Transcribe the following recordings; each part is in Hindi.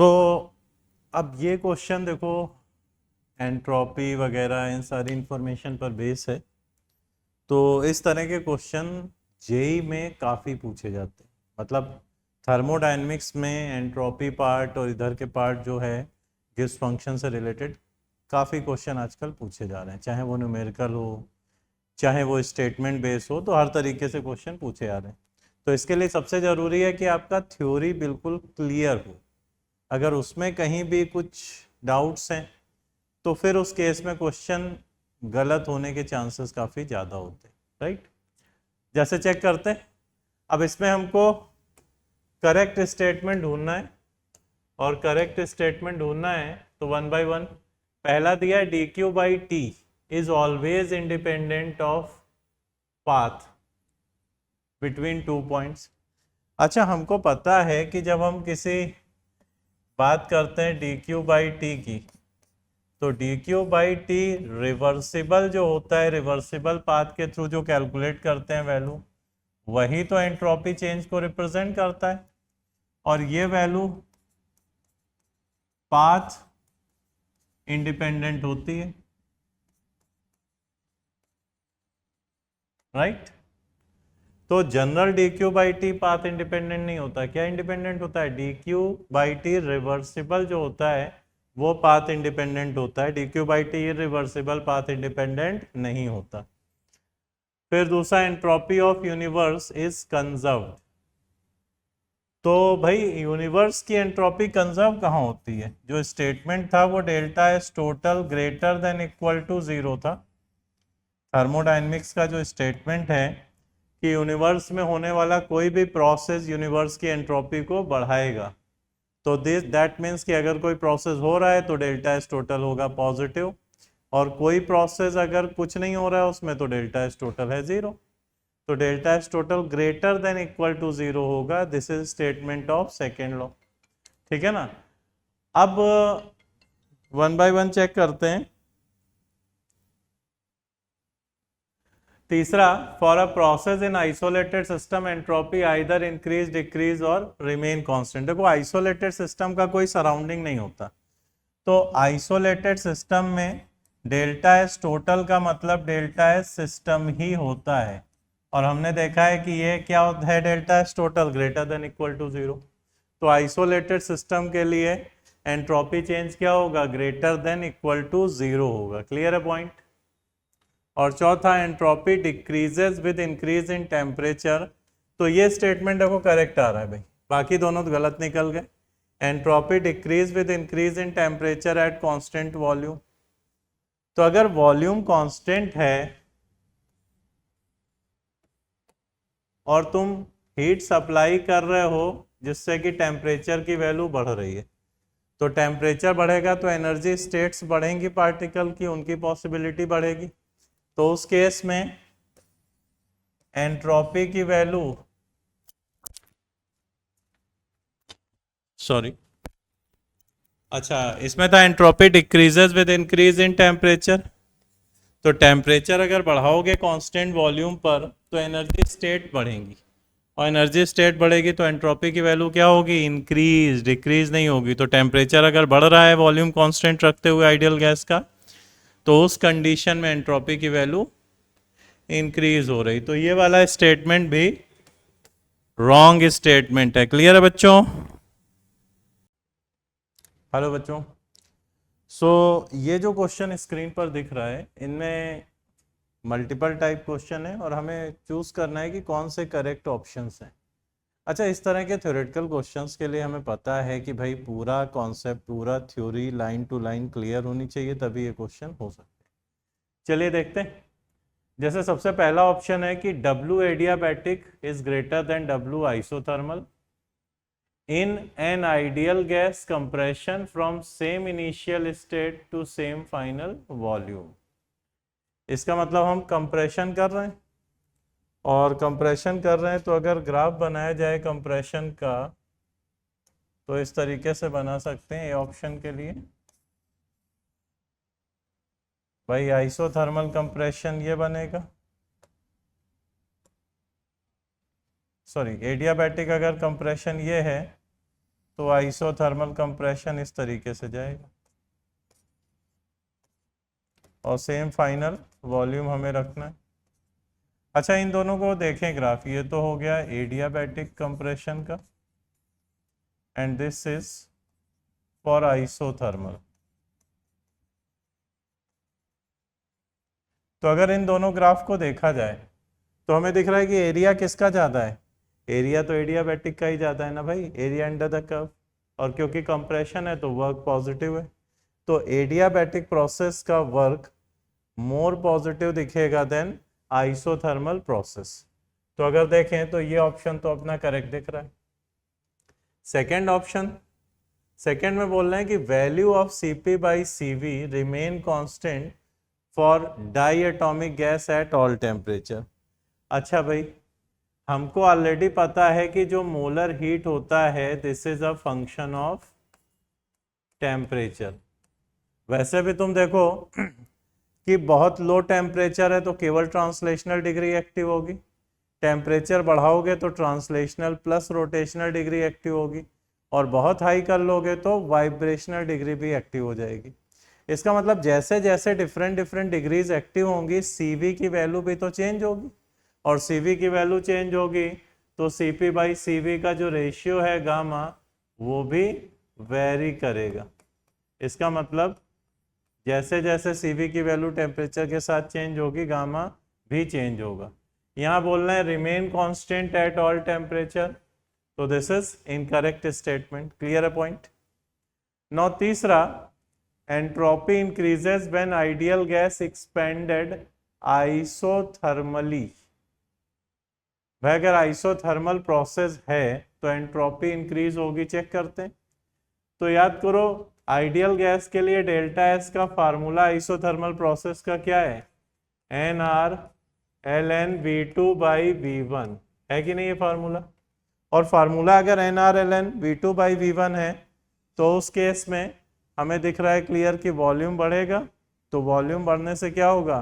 सो अब ये क्वेश्चन देखो, एंट्रोपी वगैरह इन सारी इंफॉर्मेशन पर बेस है। तो इस तरह के क्वेश्चन जेई में काफ़ी पूछे जाते हैं। मतलब थर्मोडायनेमिक्स में एंट्रोपी पार्ट और इधर के पार्ट जो है गिब्स फंक्शन से रिलेटेड काफ़ी क्वेश्चन आजकल पूछे जा रहे हैं, चाहे वो न्यूमेरिकल हो चाहे वो स्टेटमेंट बेस हो, तो हर तरीके से क्वेश्चन पूछे जा रहे हैं। तो इसके लिए सबसे ज़रूरी है कि आपका थ्योरी बिल्कुल क्लियर हो। अगर उसमें कहीं भी कुछ डाउट्स हैं तो फिर उस केस में क्वेश्चन गलत होने के चांसेस काफ़ी ज़्यादा होते हैं, राइट। जैसे चेक करते हैं, अब इसमें हमको करेक्ट स्टेटमेंट ढूंढना है, और करेक्ट स्टेटमेंट ढूंढना है तो वन बाय वन। पहला दिया है D Q by T is always independent of path between two points. अच्छा, हमको पता है कि जब हम किसी बात करते हैं डी क्यू बाई टी की, तो D Q by T reversible जो होता है, रिवर्सिबल पाथ के थ्रू जो कैलकुलेट करते हैं वैल्यू, वही तो एंट्रोपी चेंज को रिप्रेजेंट करता है। और ये वैल्यू पाथ इंडिपेंडेंट होती है, राइट। तो general D Q by T path independent नहीं होता। क्या इंडिपेंडेंट होता है? D Q by T reversible जो होता है वो पाथ इंडिपेंडेंट होता है। D Q by T reversible path independent नहीं होता। फिर दूसरा, entropy of universe is conserved. तो भाई यूनिवर्स की एंट्रोपी कंजर्व कहाँ होती है? जो स्टेटमेंट था वो delta S total greater than equal to 0 था। थर्मोडायनेमिक्स का जो स्टेटमेंट है कि यूनिवर्स में होने वाला कोई भी प्रोसेस यूनिवर्स की एंट्रोपी को बढ़ाएगा, तो दिस दैट मीन्स कि अगर कोई प्रोसेस हो रहा है तो डेल्टा एस टोटल होगा पॉजिटिव, और कोई प्रोसेस अगर कुछ नहीं हो रहा है उसमें तो डेल्टा एस टोटल है 0। तो delta S total greater than equal to 0 होगा। This is statement of second law, ठीक है ना। अब वन बाय वन चेक करते हैं। तीसरा, for a process in isolated system entropy either increase decrease और रिमेन कांस्टेंट। देखो, आइसोलेटेड सिस्टम का कोई सराउंडिंग नहीं होता, तो आइसोलेटेड सिस्टम में डेल्टा एस टोटल का मतलब डेल्टा एस सिस्टम ही होता है। और हमने देखा है कि ये क्या होता है, delta S total greater than equal to 0। तो आइसोलेटेड सिस्टम के लिए एंट्रोपी चेंज क्या होगा? ग्रेटर देन इक्वल टू 0 होगा। क्लियर है पॉइंट? और चौथा, entropy decreases with increase in temperature. तो ये स्टेटमेंट देखो करेक्ट आ रहा है भाई, बाकी दोनों तो गलत निकल गए। Entropy decrease with increase in temperature at constant volume. तो अगर वॉल्यूम कांस्टेंट है और तुम हीट सप्लाई कर रहे हो जिससे कि टेम्परेचर की वैल्यू बढ़ रही है, तो टेम्परेचर बढ़ेगा तो एनर्जी स्टेट्स बढ़ेंगी पार्टिकल की, उनकी पॉसिबिलिटी बढ़ेगी। तो उस केस में एंट्रोपी की वैल्यू, सॉरी, अच्छा इसमें था entropy decreases with increase in temperature. तो टेम्परेचर अगर बढ़ाओगे कांस्टेंट वॉल्यूम पर तो एनर्जी स्टेट बढ़ेंगी, और एनर्जी स्टेट बढ़ेगी तो एंट्रोपी की वैल्यू क्या होगी? इंक्रीज, डिक्रीज नहीं होगी। तो टेम्परेचर अगर बढ़ रहा है वॉल्यूम कांस्टेंट रखते हुए आइडियल गैस का, तो उस कंडीशन में एंट्रोपी की वैल्यू इंक्रीज हो रही। तो ये वाला स्टेटमेंट भी रॉन्ग स्टेटमेंट है। क्लियर है बच्चों? हेलो बच्चों। ये जो क्वेश्चन स्क्रीन पर दिख रहा है, इनमें मल्टीपल टाइप क्वेश्चन है और हमें चूज करना है कि कौन से करेक्ट ऑप्शंस हैं। अच्छा, इस तरह के थ्योरेटिकल क्वेश्चंस के लिए हमें पता है कि भाई पूरा कॉन्सेप्ट, पूरा theory line to line clear होनी चाहिए, तभी ये क्वेश्चन हो सकते हैं। चलिए देखते हैं। जैसे सबसे पहला ऑप्शन है कि W adiabatic is greater then W isothermal in an ideal gas compression from same initial state to same final volume। इसका मतलब हम कंप्रेशन कर रहे हैं, और कंप्रेशन कर रहे हैं तो अगर ग्राफ बनाया जाए कंप्रेशन का तो इस तरीके से बना सकते हैं। ए ऑप्शन के लिए भाई आइसोथर्मल कंप्रेशन ये बनेगा, सॉरी एडियाबैटिक अगर कंप्रेशन ये है तो आइसोथर्मल कंप्रेशन इस तरीके से जाएगा और सेम फाइनल वॉल्यूम हमें रखना है। अच्छा, इन दोनों को देखें ग्राफ, ये तो हो गया एडियाबैटिक कंप्रेशन का and this is for isothermal. तो अगर इन दोनों ग्राफ को देखा जाए तो हमें दिख रहा है कि एरिया किसका ज़्यादा है, एरिया तो एडियाबैटिक का ही ज़्यादा है ना भाई, एरिया अंडर द कर्व, और क्योंकि कंप्रेशन है तो वर्क पॉजिटिव है, तो एडियाबैटिक प्रोसेस का वर्क मोर पॉजिटिव दिखेगा देन आइसोथर्मल प्रोसेस। तो अगर देखें तो ये ऑप्शन तो अपना करेक्ट दिख रहा है। सेकेंड ऑप्शन, सेकेंड में बोल रहे हैं कि value of Cp by Cv remain constant for diatomic gas at all temperature. अच्छा भाई, हमको ऑलरेडी पता है कि जो मोलर हीट होता है this is a function of temperature. वैसे भी तुम देखो कि बहुत लो टेम्परेचर है तो केवल ट्रांसलेशनल डिग्री एक्टिव होगी, टेम्परेचर बढ़ाओगे तो translational plus rotational degree active होगी, और बहुत हाई कर लोगे तो वाइब्रेशनल डिग्री भी एक्टिव हो जाएगी। इसका मतलब जैसे जैसे डिफरेंट डिफरेंट डिग्रीज एक्टिव होंगी Cv की वैल्यू भी तो चेंज होगी, और Cv की वैल्यू चेंज होगी तो Cp बाई Cv का जो रेशियो है गामा वो भी वेरी करेगा। इसका मतलब जैसे जैसे Cv की वैल्यू टेम्परेचर के साथ चेंज होगी गामा भी चेंज होगा। यहाँ बोलना है remain constant at all temperature, तो this is incorrect statement. Clear है पॉइंट। नौ तीसरा, entropy increases when ideal gas expanded isothermally. भाई अगर आइसोथर्मल प्रोसेस है तो एंट्रोपी इंक्रीज होगी, चेक करते हैं। तो याद करो आइडियल गैस के लिए डेल्टा एस का फार्मूला आइसोथर्मल प्रोसेस का क्या है, NR ln V2 by V1 है कि नहीं ये फार्मूला। और फार्मूला अगर NR ln V2 by V1 है तो उस केस में हमें दिख रहा है क्लियर कि वॉल्यूम बढ़ेगा, तो वॉल्यूम बढ़ने से क्या होगा,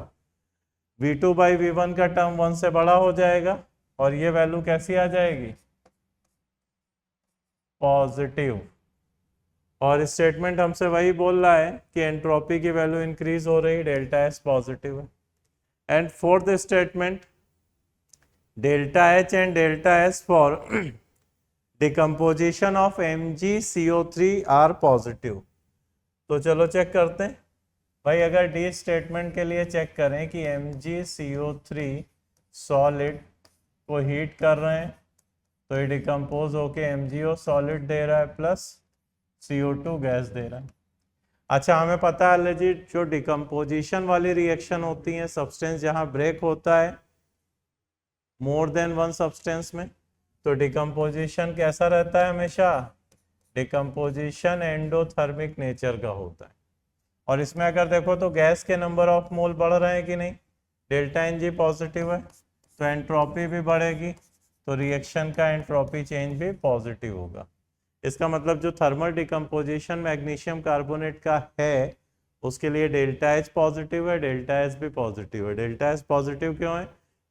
V2 बाई V1 का टर्म 1 से बड़ा हो जाएगा और ये वैल्यू कैसी आ जाएगी, पॉजिटिव। और स्टेटमेंट हमसे वही बोल रहा है कि एंट्रोपी की वैल्यू इंक्रीज हो रही, डेल्टा एस पॉजिटिव है। And fourth statement, delta H and delta S for decomposition of MgCO3 are positive. तो चलो चेक करते हैं भाई, अगर डी स्टेटमेंट के लिए चेक करें कि MgCO3 सॉलिड को हीट कर रहे हैं तो ये डिकम्पोज होके MgO सॉलिड दे रहा है प्लस CO2 गैस दे रहा है। अच्छा, हमें पता है जी जो डिकम्पोजिशन वाली रिएक्शन होती है, सब्सटेंस जहां ब्रेक होता है मोर देन वन सब्सटेंस में, तो डिकम्पोजिशन कैसा रहता है हमेशा, डिकम्पोजिशन एंडोथर्मिक नेचर का होता है। और इसमें अगर देखो तो गैस के नंबर ऑफ मोल बढ़ रहे हैं कि नहीं, डेल्टा Ng पॉजिटिव है तो एंट्रोपी भी बढ़ेगी, तो रिएक्शन का एंट्रोपी चेंज भी पॉजिटिव होगा। इसका मतलब जो थर्मल डिकम्पोजिशन मैग्नीशियम कार्बोनेट का है उसके लिए डेल्टा H पॉजिटिव है, डेल्टा S भी पॉजिटिव है। डेल्टा S पॉजिटिव क्यों है,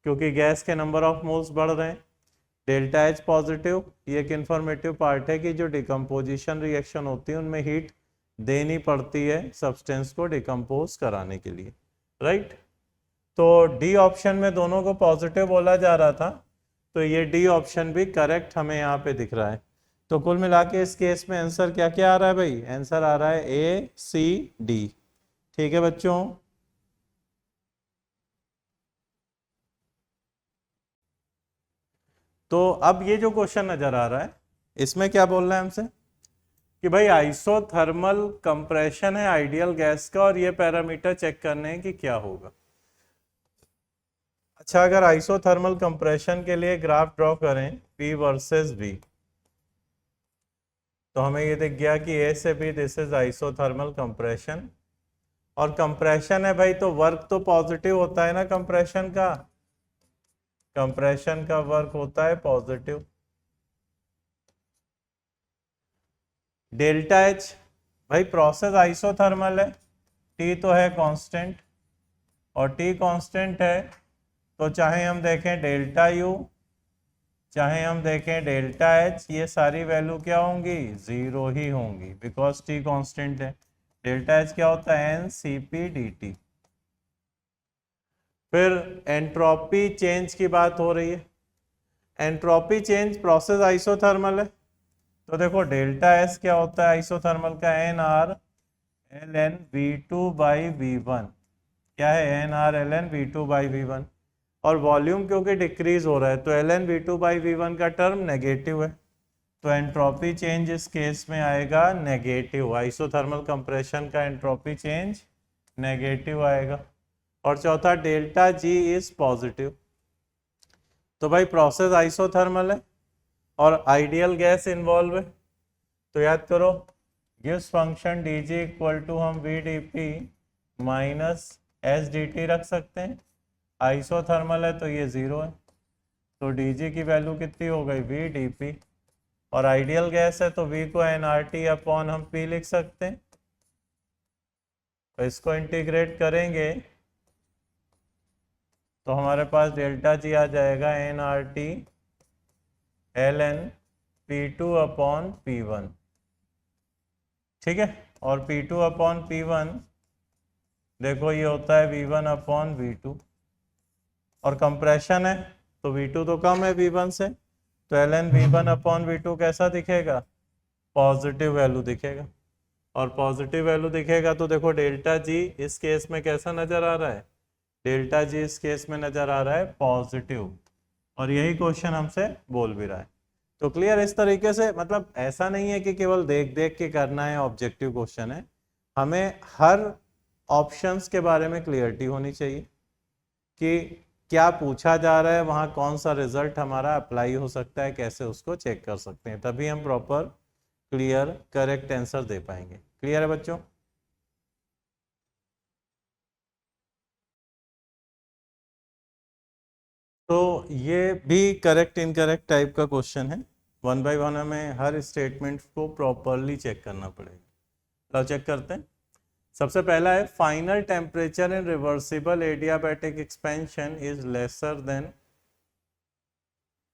क्योंकि गैस के नंबर ऑफ मोल्स बढ़ रहे हैं। डेल्टा H पॉजिटिव ये एक इंफॉर्मेटिव पार्ट है कि जो डिकम्पोजिशन रिएक्शन होती है उनमें हीट देनी पड़ती है सब्सटेंस को डिकम्पोज कराने के लिए, राइट। तो डी ऑप्शन में दोनों को पॉजिटिव बोला जा रहा था, तो ये डी ऑप्शन भी करेक्ट हमें यहाँ पे दिख रहा है। तो कुल मिला के इस केस में आंसर क्या क्या आ रहा है भाई, आंसर आ रहा है A, C, D। ठीक है बच्चों। तो अब ये जो क्वेश्चन नजर आ रहा है इसमें क्या बोल रहा है हमसे कि भाई आइसोथर्मल कंप्रेशन है आइडियल गैस का और ये पैरामीटर चेक करने हैं कि क्या होगा। अच्छा, अगर आइसोथर्मल कंप्रेशन के लिए ग्राफ ड्रॉ करें P वर्सेस V, तो हमें ये दिख गया कि A से B this is isothermal compression, और कंप्रेशन है भाई तो वर्क तो पॉजिटिव होता है ना, कंप्रेशन का वर्क होता है पॉजिटिव। डेल्टा H भाई प्रोसेस आइसोथर्मल है, T तो है कांस्टेंट, और T कांस्टेंट है तो चाहे हम देखें डेल्टा U चाहे हम देखें डेल्टा एच, ये सारी वैल्यू क्या होंगी, जीरो ही होंगी, बिकॉज टी कांस्टेंट है। डेल्टा एच क्या होता है, N C P D T. फिर एंट्रोपी चेंज की बात हो रही है। एंट्रोपी चेंज प्रोसेस आइसोथर्मल है, तो देखो डेल्टा एस क्या होता है आइसोथर्मल का, N R L N V two by V one. क्या है, N R L N V two by V one. और वॉल्यूम क्योंकि डिक्रीज हो रहा है तो L N V two by V one का टर्म नेगेटिव है, तो एंट्रोपी चेंज इस केस में आएगा नेगेटिव। आइसोथर्मल कंप्रेशन का एंट्रोपी चेंज नेगेटिव आएगा। और चौथा डेल्टा जी इज पॉजिटिव। तो भाई प्रोसेस आइसोथर्मल है और आइडियल गैस इन्वॉल्व है, तो याद करो गिव्स function D G equal to हम V D P minus S D T रख सकते हैं। आइसोथर्मल है तो ये जीरो है, तो डी जी की वैल्यू कितनी हो गई, वी डी पी। और आइडियल गैस है तो वी को एन आर टी अपॉन हम पी लिख सकते हैं। तो इसको इंटीग्रेट करेंगे तो हमारे पास डेल्टा जी आ जाएगा N R T L N P two upon P one. ठीक है, और P two upon P one देखो ये होता है V one upon V two, और कंप्रेशन है तो वी टू तो कम है वी वन से, तो L N V one upon V two कैसा दिखेगा, पॉजिटिव वैल्यू दिखेगा। और पॉजिटिव वैल्यू दिखेगा तो देखो डेल्टा जी इस केस में कैसा नजर आ रहा है, डेल्टा जी इस केस में नजर आ रहा है पॉजिटिव, और यही क्वेश्चन हमसे बोल भी रहा है। तो क्लियर, इस तरीके से मतलब ऐसा नहीं है कि केवल देख देख के करना है, ऑब्जेक्टिव क्वेश्चन है, हमें हर ऑप्शंस के बारे में क्लियरिटी होनी चाहिए कि क्या पूछा जा रहा है, वहाँ कौन सा रिजल्ट हमारा अप्लाई हो सकता है, कैसे उसको चेक कर सकते हैं, तभी हम प्रॉपर क्लियर करेक्ट आंसर दे पाएंगे। क्लियर है बच्चों? तो ये भी करेक्ट इनकरेक्ट टाइप का क्वेश्चन है, वन बाय वन हमें हर स्टेटमेंट को प्रॉपरली चेक करना पड़ेगा। चेक करते हैं। सबसे पहला है final temperature in reversible adiabatic expansion is lesser than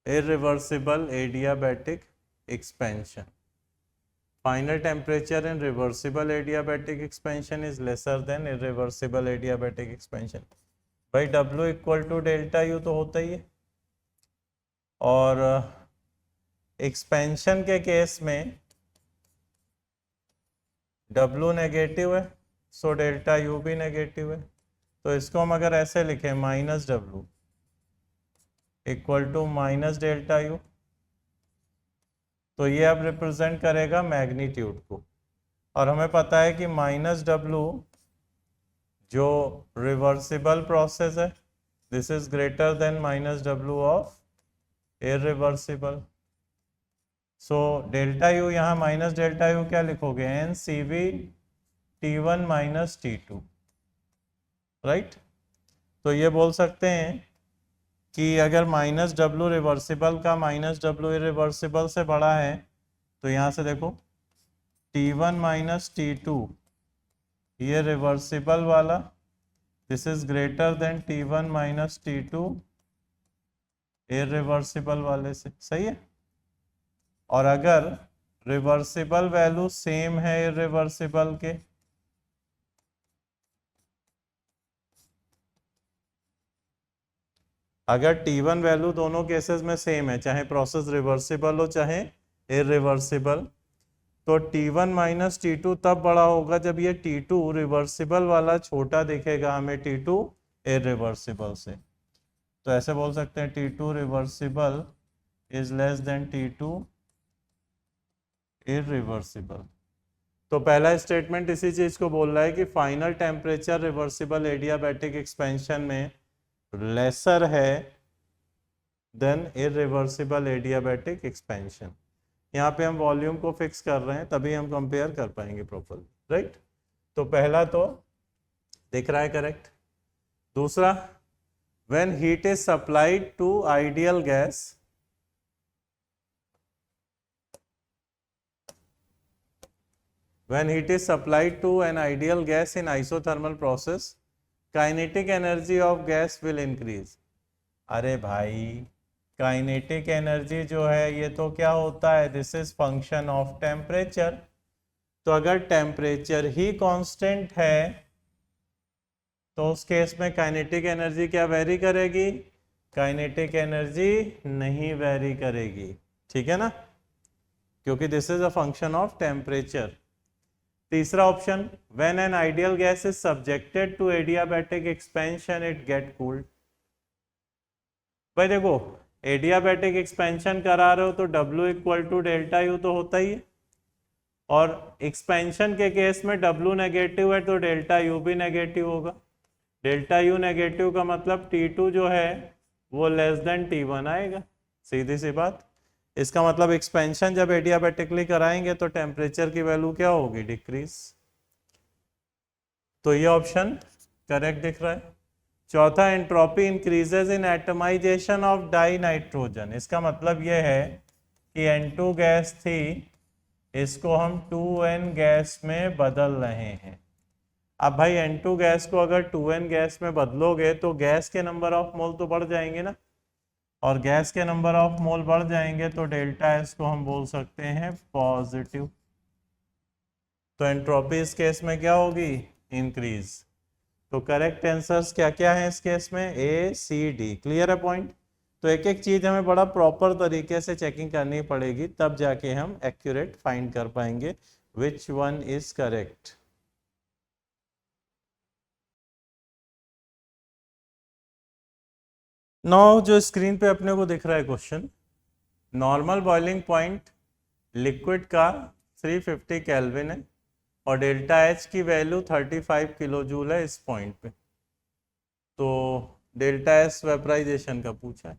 irreversible adiabatic expansion. Final temperature in reversible adiabatic expansion is lesser than irreversible adiabatic expansion. भाई W equal to delta U तो होता ही है, और एक्सपेंशन के केस में W नेगेटिव है, सो डेल्टा यू भी नेगेटिव है। तो इसको हम अगर ऐसे लिखें minus W equal to minus delta U, तो ये अब रिप्रेजेंट करेगा मैग्नीट्यूड को, और हमें पता है कि माइनस डब्लू जो रिवर्सिबल प्रोसेस है this is greater than minus W of irreversible. So delta U, यहाँ माइनस डेल्टा यू क्या लिखोगे, N C V T one minus T two, right. तो ये बोल सकते हैं कि अगर माइनस डब्लू रिवर्सिबल का माइनस डब्लू इरिवर्सिबल से बड़ा है, तो यहाँ से देखो T1 माइनस T2 ये रिवर्सिबल वाला, this is greater then T1 minus T2 irreversible वाले से, सही है। और अगर रिवर्सिबल वैल्यू सेम है इरिवर्सिबल के, अगर T1 वैल्यू दोनों केसेस में सेम है, चाहे प्रोसेस रिवर्सिबल हो चाहे इरिवर्सिबल, तो T1 माइनस T2 तब बड़ा होगा जब ये T2 रिवर्सिबल वाला छोटा दिखेगा हमें T2 इरिवर्सिबल से। तो ऐसे बोल सकते हैं T2 reversible is less than T2 irreversible. तो पहला स्टेटमेंट इसी चीज को बोल रहा है कि final temperature reversible adiabatic expansion में लेसर है देन इरिवर्सिबल एडियाबैटिक एक्सपेंशन। यहाँ पे हम वॉल्यूम को फिक्स कर रहे हैं तभी हम कंपेयर कर पाएंगे प्रॉपरली, राइट। तो पहला तो दिख रहा है करेक्ट। दूसरा, when heat is supplied to ideal gas, when heat is supplied to an ideal gas in isothermal process, kinetic energy of gas will increase. अरे भाई काइनेटिक एनर्जी जो है ये तो क्या होता है, this is function of temperature. तो अगर टेम्परेचर ही कांस्टेंट है तो उस केस में काइनेटिक एनर्जी क्या वेरी करेगी, काइनेटिक एनर्जी नहीं वेरी करेगी, ठीक है ना, क्योंकि this is a function of temperature. तीसरा option, when an ideal gas is subjected to adiabatic expansion it get cooled. भाई देखो, एडियाबैटिक एक्सपेंशन करा रहे हो तो W equal to delta U तो होता ही है, और एक्सपेंशन के केस में W नेगेटिव है तो डेल्टा यू भी नेगेटिव होगा। डेल्टा यू नेगेटिव का मतलब T2 जो है वो लेस देन T1 आएगा, सीधी सी बात। इसका मतलब एक्सपेंशन जब एडियाबैटिकली कराएंगे तो टेम्परेचर की वैल्यू क्या होगी, डिक्रीज। तो ये ऑप्शन करेक्ट दिख रहा है। चौथा, entropy increases in atomization of dinitrogen. इसका मतलब यह है कि N2 गैस थी, इसको हम 2N गैस में बदल रहे हैं। अब भाई N2 गैस को अगर 2N गैस में बदलोगे तो गैस के नंबर ऑफ मोल तो बढ़ जाएंगे ना, और गैस के नंबर ऑफ मोल बढ़ जाएंगे तो डेल्टा एस को हम बोल सकते हैं पॉजिटिव। तो एंट्रोपी इस केस में क्या होगी, इंक्रीज। तो करेक्ट आंसर्स क्या क्या है इस केस में, A, C, D। क्लियर है पॉइंट। तो एक एक चीज हमें बड़ा प्रॉपर तरीके से चेकिंग करनी पड़ेगी, तब जाके हम एक्यूरेट फाइंड कर पाएंगे विच वन इज करेक्ट। नौ जो स्क्रीन पे अपने को दिख रहा है question, normal boiling point liquid का 350 केल्विन है और डेल्टा एच की वैल्यू 35 किलो जूल है इस पॉइंट पे। तो डेल्टा एस वेपराइजेशन का पूछा है।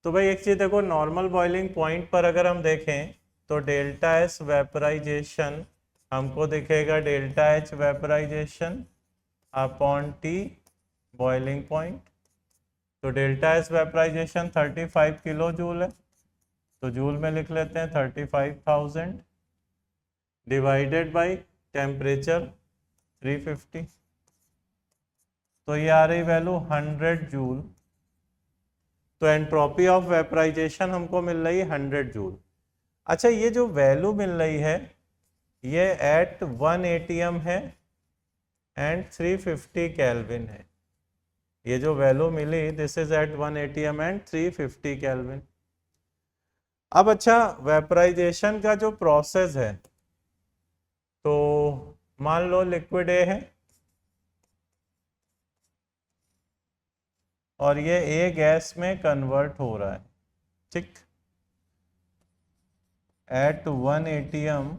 तो भाई एक चीज देखो, नॉर्मल बॉइलिंग पॉइंट पर अगर हम देखें तो डेल्टा एस वेपराइजेशन हमको दिखेगा delta H vaporisation upon T boiling point. तो delta S vaporisation 35 kilo joule है, तो जूल में लिख लेते हैं 35,000 डिवाइडेड बाय टेम्परेचर 350, तो ये आ रही वैल्यू 100 जूल। तो एंट्रोपी ऑफ वेपराइजेशन हमको मिल रही है 100 जूल। अच्छा, ये जो वैल्यू मिल रही है ये एट 1 ATM है एंड 350 केल्विन है। ये जो वैल्यू मिली this is at 1 ATM and 350 kelvin. अब अच्छा, वेपराइजेशन का जो प्रोसेस है, तो मान लो लिक्विड ए है और ये ए गैस में कन्वर्ट हो रहा है, ठीक, एट 1 ATM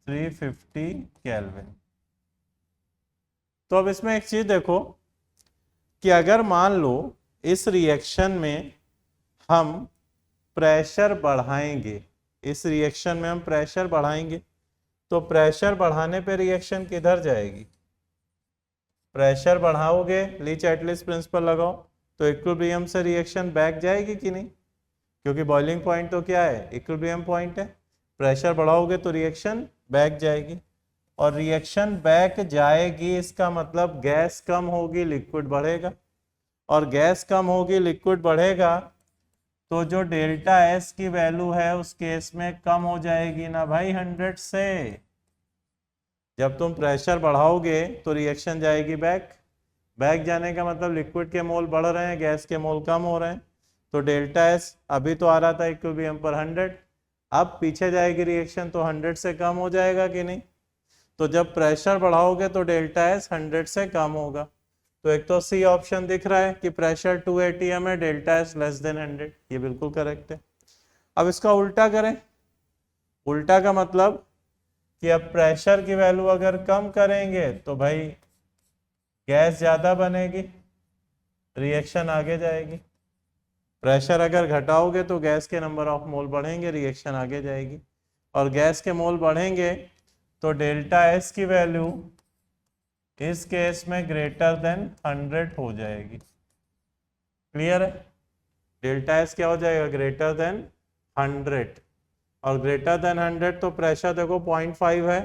350 केल्विन। तो अब इसमें एक चीज देखो कि अगर मान लो इस रिएक्शन में हम प्रेशर बढ़ाएंगे, इस रिएक्शन में हम प्रेशर बढ़ाएंगे, तो प्रेशर बढ़ाने पे रिएक्शन किधर जाएगी, प्रेशर बढ़ाओगे, लीच एटलीस्ट प्रिंसिपल लगाओ, तो इक्विलिब्रियम से रिएक्शन बैक जाएगी कि नहीं, क्योंकि बॉइलिंग पॉइंट तो क्या है, इक्विलिब्रियम पॉइंट है। प्रेशर बढ़ाओगे तो रिएक्शन बैक जाएगी, और रिएक्शन बैक जाएगी इसका मतलब गैस कम होगी लिक्विड बढ़ेगा, और गैस कम होगी लिक्विड बढ़ेगा, तो जो डेल्टा एस की वैल्यू है उस केस में कम हो जाएगी ना भाई 100 से। जब तुम प्रेशर बढ़ाओगे तो रिएक्शन जाएगी बैक, बैक जाने का मतलब लिक्विड के मोल बढ़ रहे हैं, गैस के मोल कम हो रहे हैं। तो डेल्टा एस अभी तो आ रहा था इक्विलिब्रियम पर 100, अब पीछे जाएगी रिएक्शन तो 100 से कम हो जाएगा कि नहीं। तो जब प्रेशर बढ़ाओगे तो डेल्टा एस 100 से कम होगा। तो एक तो सी ऑप्शन दिख रहा है कि प्रेशर 2 ATM है, डेल्टा एस लेस देन 100, ये बिल्कुल करेक्ट है। अब इसका उल्टा करें, उल्टा का मतलब कि अब प्रेशर की वैल्यू अगर कम करेंगे तो भाई गैस ज्यादा बनेगी, रिएक्शन आगे जाएगी। प्रेशर अगर घटाओगे तो गैस के नंबर ऑफ मोल बढ़ेंगे, रिएक्शन आगे जाएगी, और गैस के मोल बढ़ेंगे तो डेल्टा एस की वैल्यू इस केस में ग्रेटर देन 100 हो जाएगी। क्लियर है, डेल्टा एस क्या हो जाएगा, ग्रेटर देन 100, और ग्रेटर देन 100 तो प्रेशर देखो 0.5 है,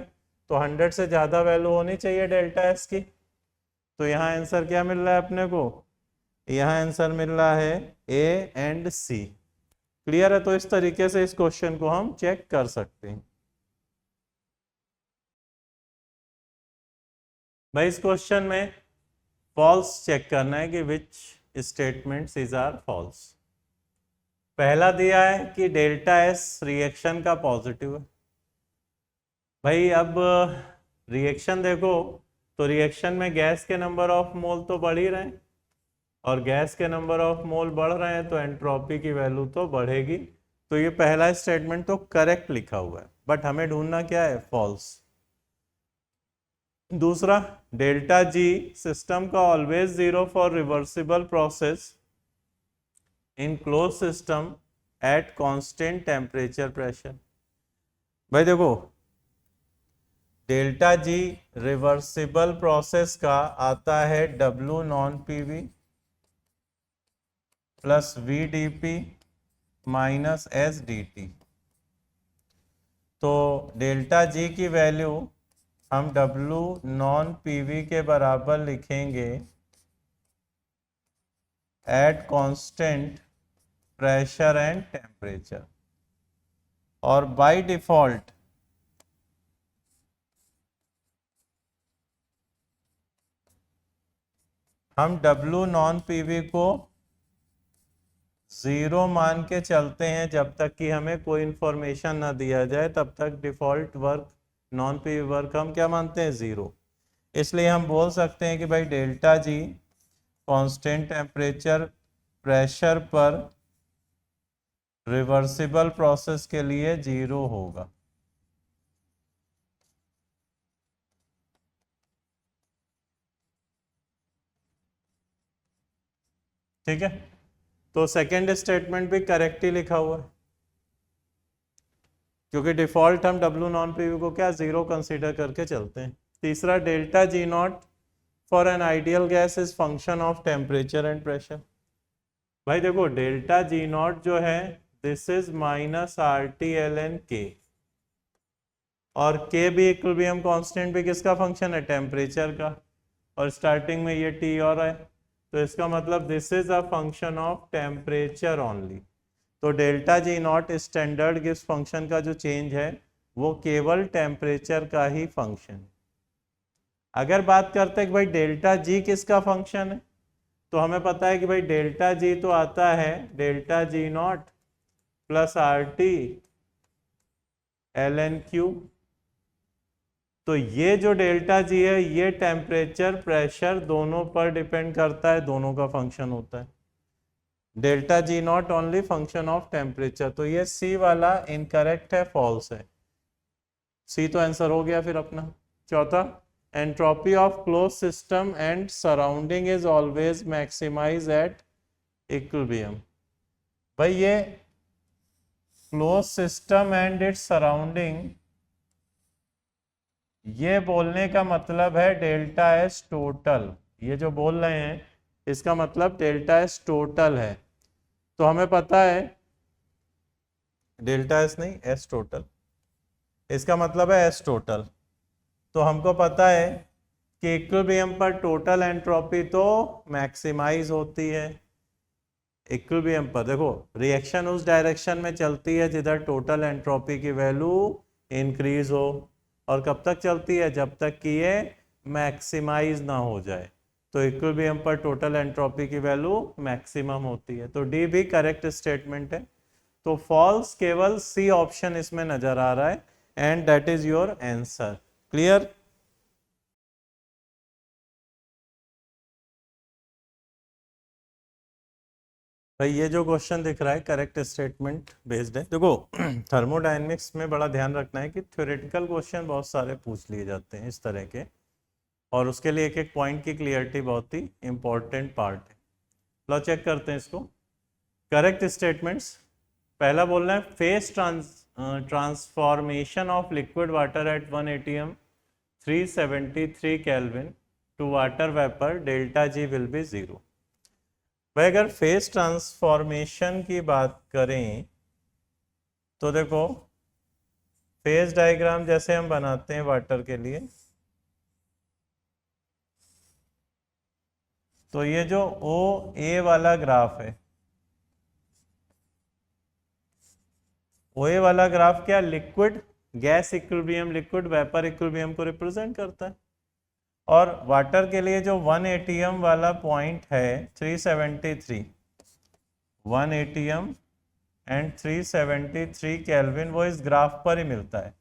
तो 100 से ज्यादा वैल्यू होनी चाहिए डेल्टा एस की। तो यहाँ आंसर क्या मिल रहा है अपने को, यहाँ आंसर मिल रहा है ए एंड सी। क्लियर है? तो इस तरीके से इस क्वेश्चन को हम चेक कर सकते हैं। भाई इस क्वेश्चन में फॉल्स चेक करना है कि विच स्टेटमेंट्स इज आर फॉल्स। पहला दिया है कि डेल्टा एस रिएक्शन का पॉजिटिव है। भाई अब रिएक्शन देखो तो रिएक्शन में गैस के नंबर ऑफ मोल तो बढ़ ही रहे हैं, और गैस के नंबर ऑफ मोल बढ़ रहे हैं तो एंट्रोपी की वैल्यू तो बढ़ेगी। तो ये पहला स्टेटमेंट तो करेक्ट लिखा हुआ है, बट हमें ढूंढना क्या है? फॉल्स। दूसरा, डेल्टा जी सिस्टम का always zero for reversible process in close system at constant temperature pressure. भाई देखो डेल्टा जी रिवर्सिबल प्रोसेस का आता है W non PV plus V D P minus S D T. तो डेल्टा जी की वैल्यू हम W नॉन पीवी के बराबर लिखेंगे at constant pressure and temperature, और बाय डिफॉल्ट हम W नॉन पीवी को 0 मान के चलते हैं। जब तक कि हमें कोई इंफॉर्मेशन ना दिया जाए तब तक default work non PV work हम क्या मानते हैं? 0। इसलिए हम बोल सकते हैं कि भाई delta G constant temperature pressure पर रिवर्सिबल प्रोसेस के लिए 0 होगा। ठीक है, तो सेकेंड स्टेटमेंट भी करेक्ट ही लिखा हुआ है, क्योंकि डिफॉल्ट हम W नॉन पीवी को क्या 0 कंसीडर करके चलते हैं। तीसरा, delta G naught for an ideal gas is function of temperature and pressure. भाई देखो डेल्टा जी नॉट जो है this is minus R T L N K, और के भी इक्विलिब्रियम कांस्टेंट भी किसका फंक्शन है? टेम्परेचर का, और स्टार्टिंग में ये टी और है, तो इसका मतलब this is a function of temperature only. तो delta G not standard Gibbs function का जो चेंज है वो केवल टेम्परेचर का ही फंक्शन। अगर बात करते हैं कि भाई डेल्टा जी किसका फंक्शन है, तो हमें पता है कि भाई डेल्टा जी तो आता है delta G naught plus R T L N Q. तो ये जो डेल्टा जी है ये टेम्परेचर प्रेशर दोनों पर डिपेंड करता है, दोनों का फंक्शन होता है। Delta G not only function of temperature. तो ये सी वाला इनकरेक्ट है, फॉल्स है। सी तो आंसर हो गया फिर अपना। चौथा, entropy of close system and surrounding is always maximize at equilibrium. भाई ये close system and its surrounding, ये बोलने का मतलब है डेल्टा एस टोटल। ये जो बोल रहे हैं इसका मतलब डेल्टा एस टोटल है। तो हमें पता है डेल्टा एस नहीं एस टोटल, इसका मतलब है एस टोटल। तो हमको पता है कि इक्विलिब्रियम पर टोटल एंट्रोपी तो मैक्सिमाइज होती है। इक्विलिब्रियम पर देखो रिएक्शन उस डायरेक्शन में चलती है जिधर टोटल एंट्रोपी की वैल्यू इंक्रीज हो, और कब तक चलती है? जब तक कि ये मैक्सिमाइज ना हो जाए। तो इक्विलिब्रियम पर टोटल एंट्रोपी की वैल्यू मैक्सिमम होती है। तो डी भी करेक्ट स्टेटमेंट है। तो फॉल्स केवल सी ऑप्शन इसमें नजर आ रहा है, and that is your answer. Clear? भाई ये जो क्वेश्चन दिख रहा है करेक्ट स्टेटमेंट बेस्ड है। देखो थर्मोडायनेमिक्स में बड़ा ध्यान रखना है कि थ्योरेटिकल क्वेश्चन बहुत सारे पूछ लिए जाते हैं इस तरह के, और उसके लिए एक एक पॉइंट की क्लियरिटी बहुत ही इंपॉर्टेंट पार्ट है। लो चेक करते हैं इसको। करेक्ट स्टेटमेंट्स, पहला बोलना है phase transformation of liquid water at 1 atm 373 kelvin to water vapour delta G will be 0। भाई अगर फेस ट्रांसफॉर्मेशन की बात करें तो देखो फेस डायग्राम जैसे हम बनाते हैं वाटर के लिए, तो ये जो ओ ए वाला ग्राफ है, ओ ए वाला ग्राफ क्या, liquid gas equilibrium, liquid vapour equilibrium को रिप्रेजेंट करता है। और वाटर के लिए जो 1 एटीएम वाला पॉइंट है 373, 1 एटीएम एंड 373 केल्विन, वो इस ग्राफ पर ही मिलता है।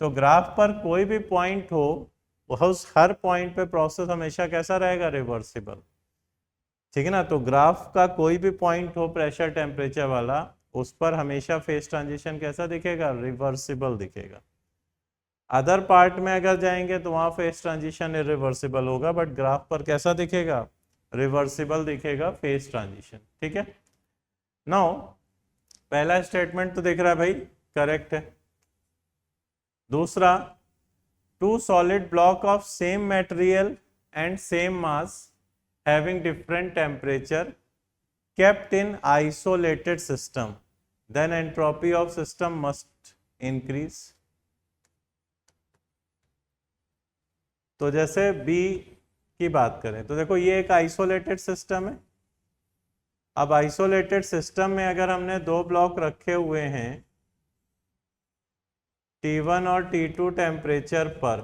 तो ग्राफ पर कोई भी पॉइंट हो, उस हर पॉइंट पे प्रोसेस हमेशा कैसा रहेगा, रिवर्सिबल। ठीक है ना। तो ग्राफ का कोई भी पॉइंट हो प्रेशर टेम्परेचर वाला, उस पर हमेशा फेज ट्रांजिशन कैसा दिखेगा, रिवर्सिबल दिखेगा। अदर पार्ट में अगर जाएंगे तो वहां फेज ट्रांजिशन इरिवर्सिबल होगा, बट ग्राफ पर कैसा दिखेगा, रिवर्सिबल दिखेगा फेज ट्रांजिशन। ठीक है। नाउ पहला स्टेटमेंट तो दिख रहा है भाई करेक्ट है। दूसरा, two solid block of same material and same mass having different temperature kept in isolated system, then entropy of system must increase। तो जैसे B की बात करें तो देखो ये एक आइसोलेटेड सिस्टम है। अब आइसोलेटेड सिस्टम में अगर हमने दो ब्लॉक रखे हुए हैं T1 और T2 टेम्परेचर पर,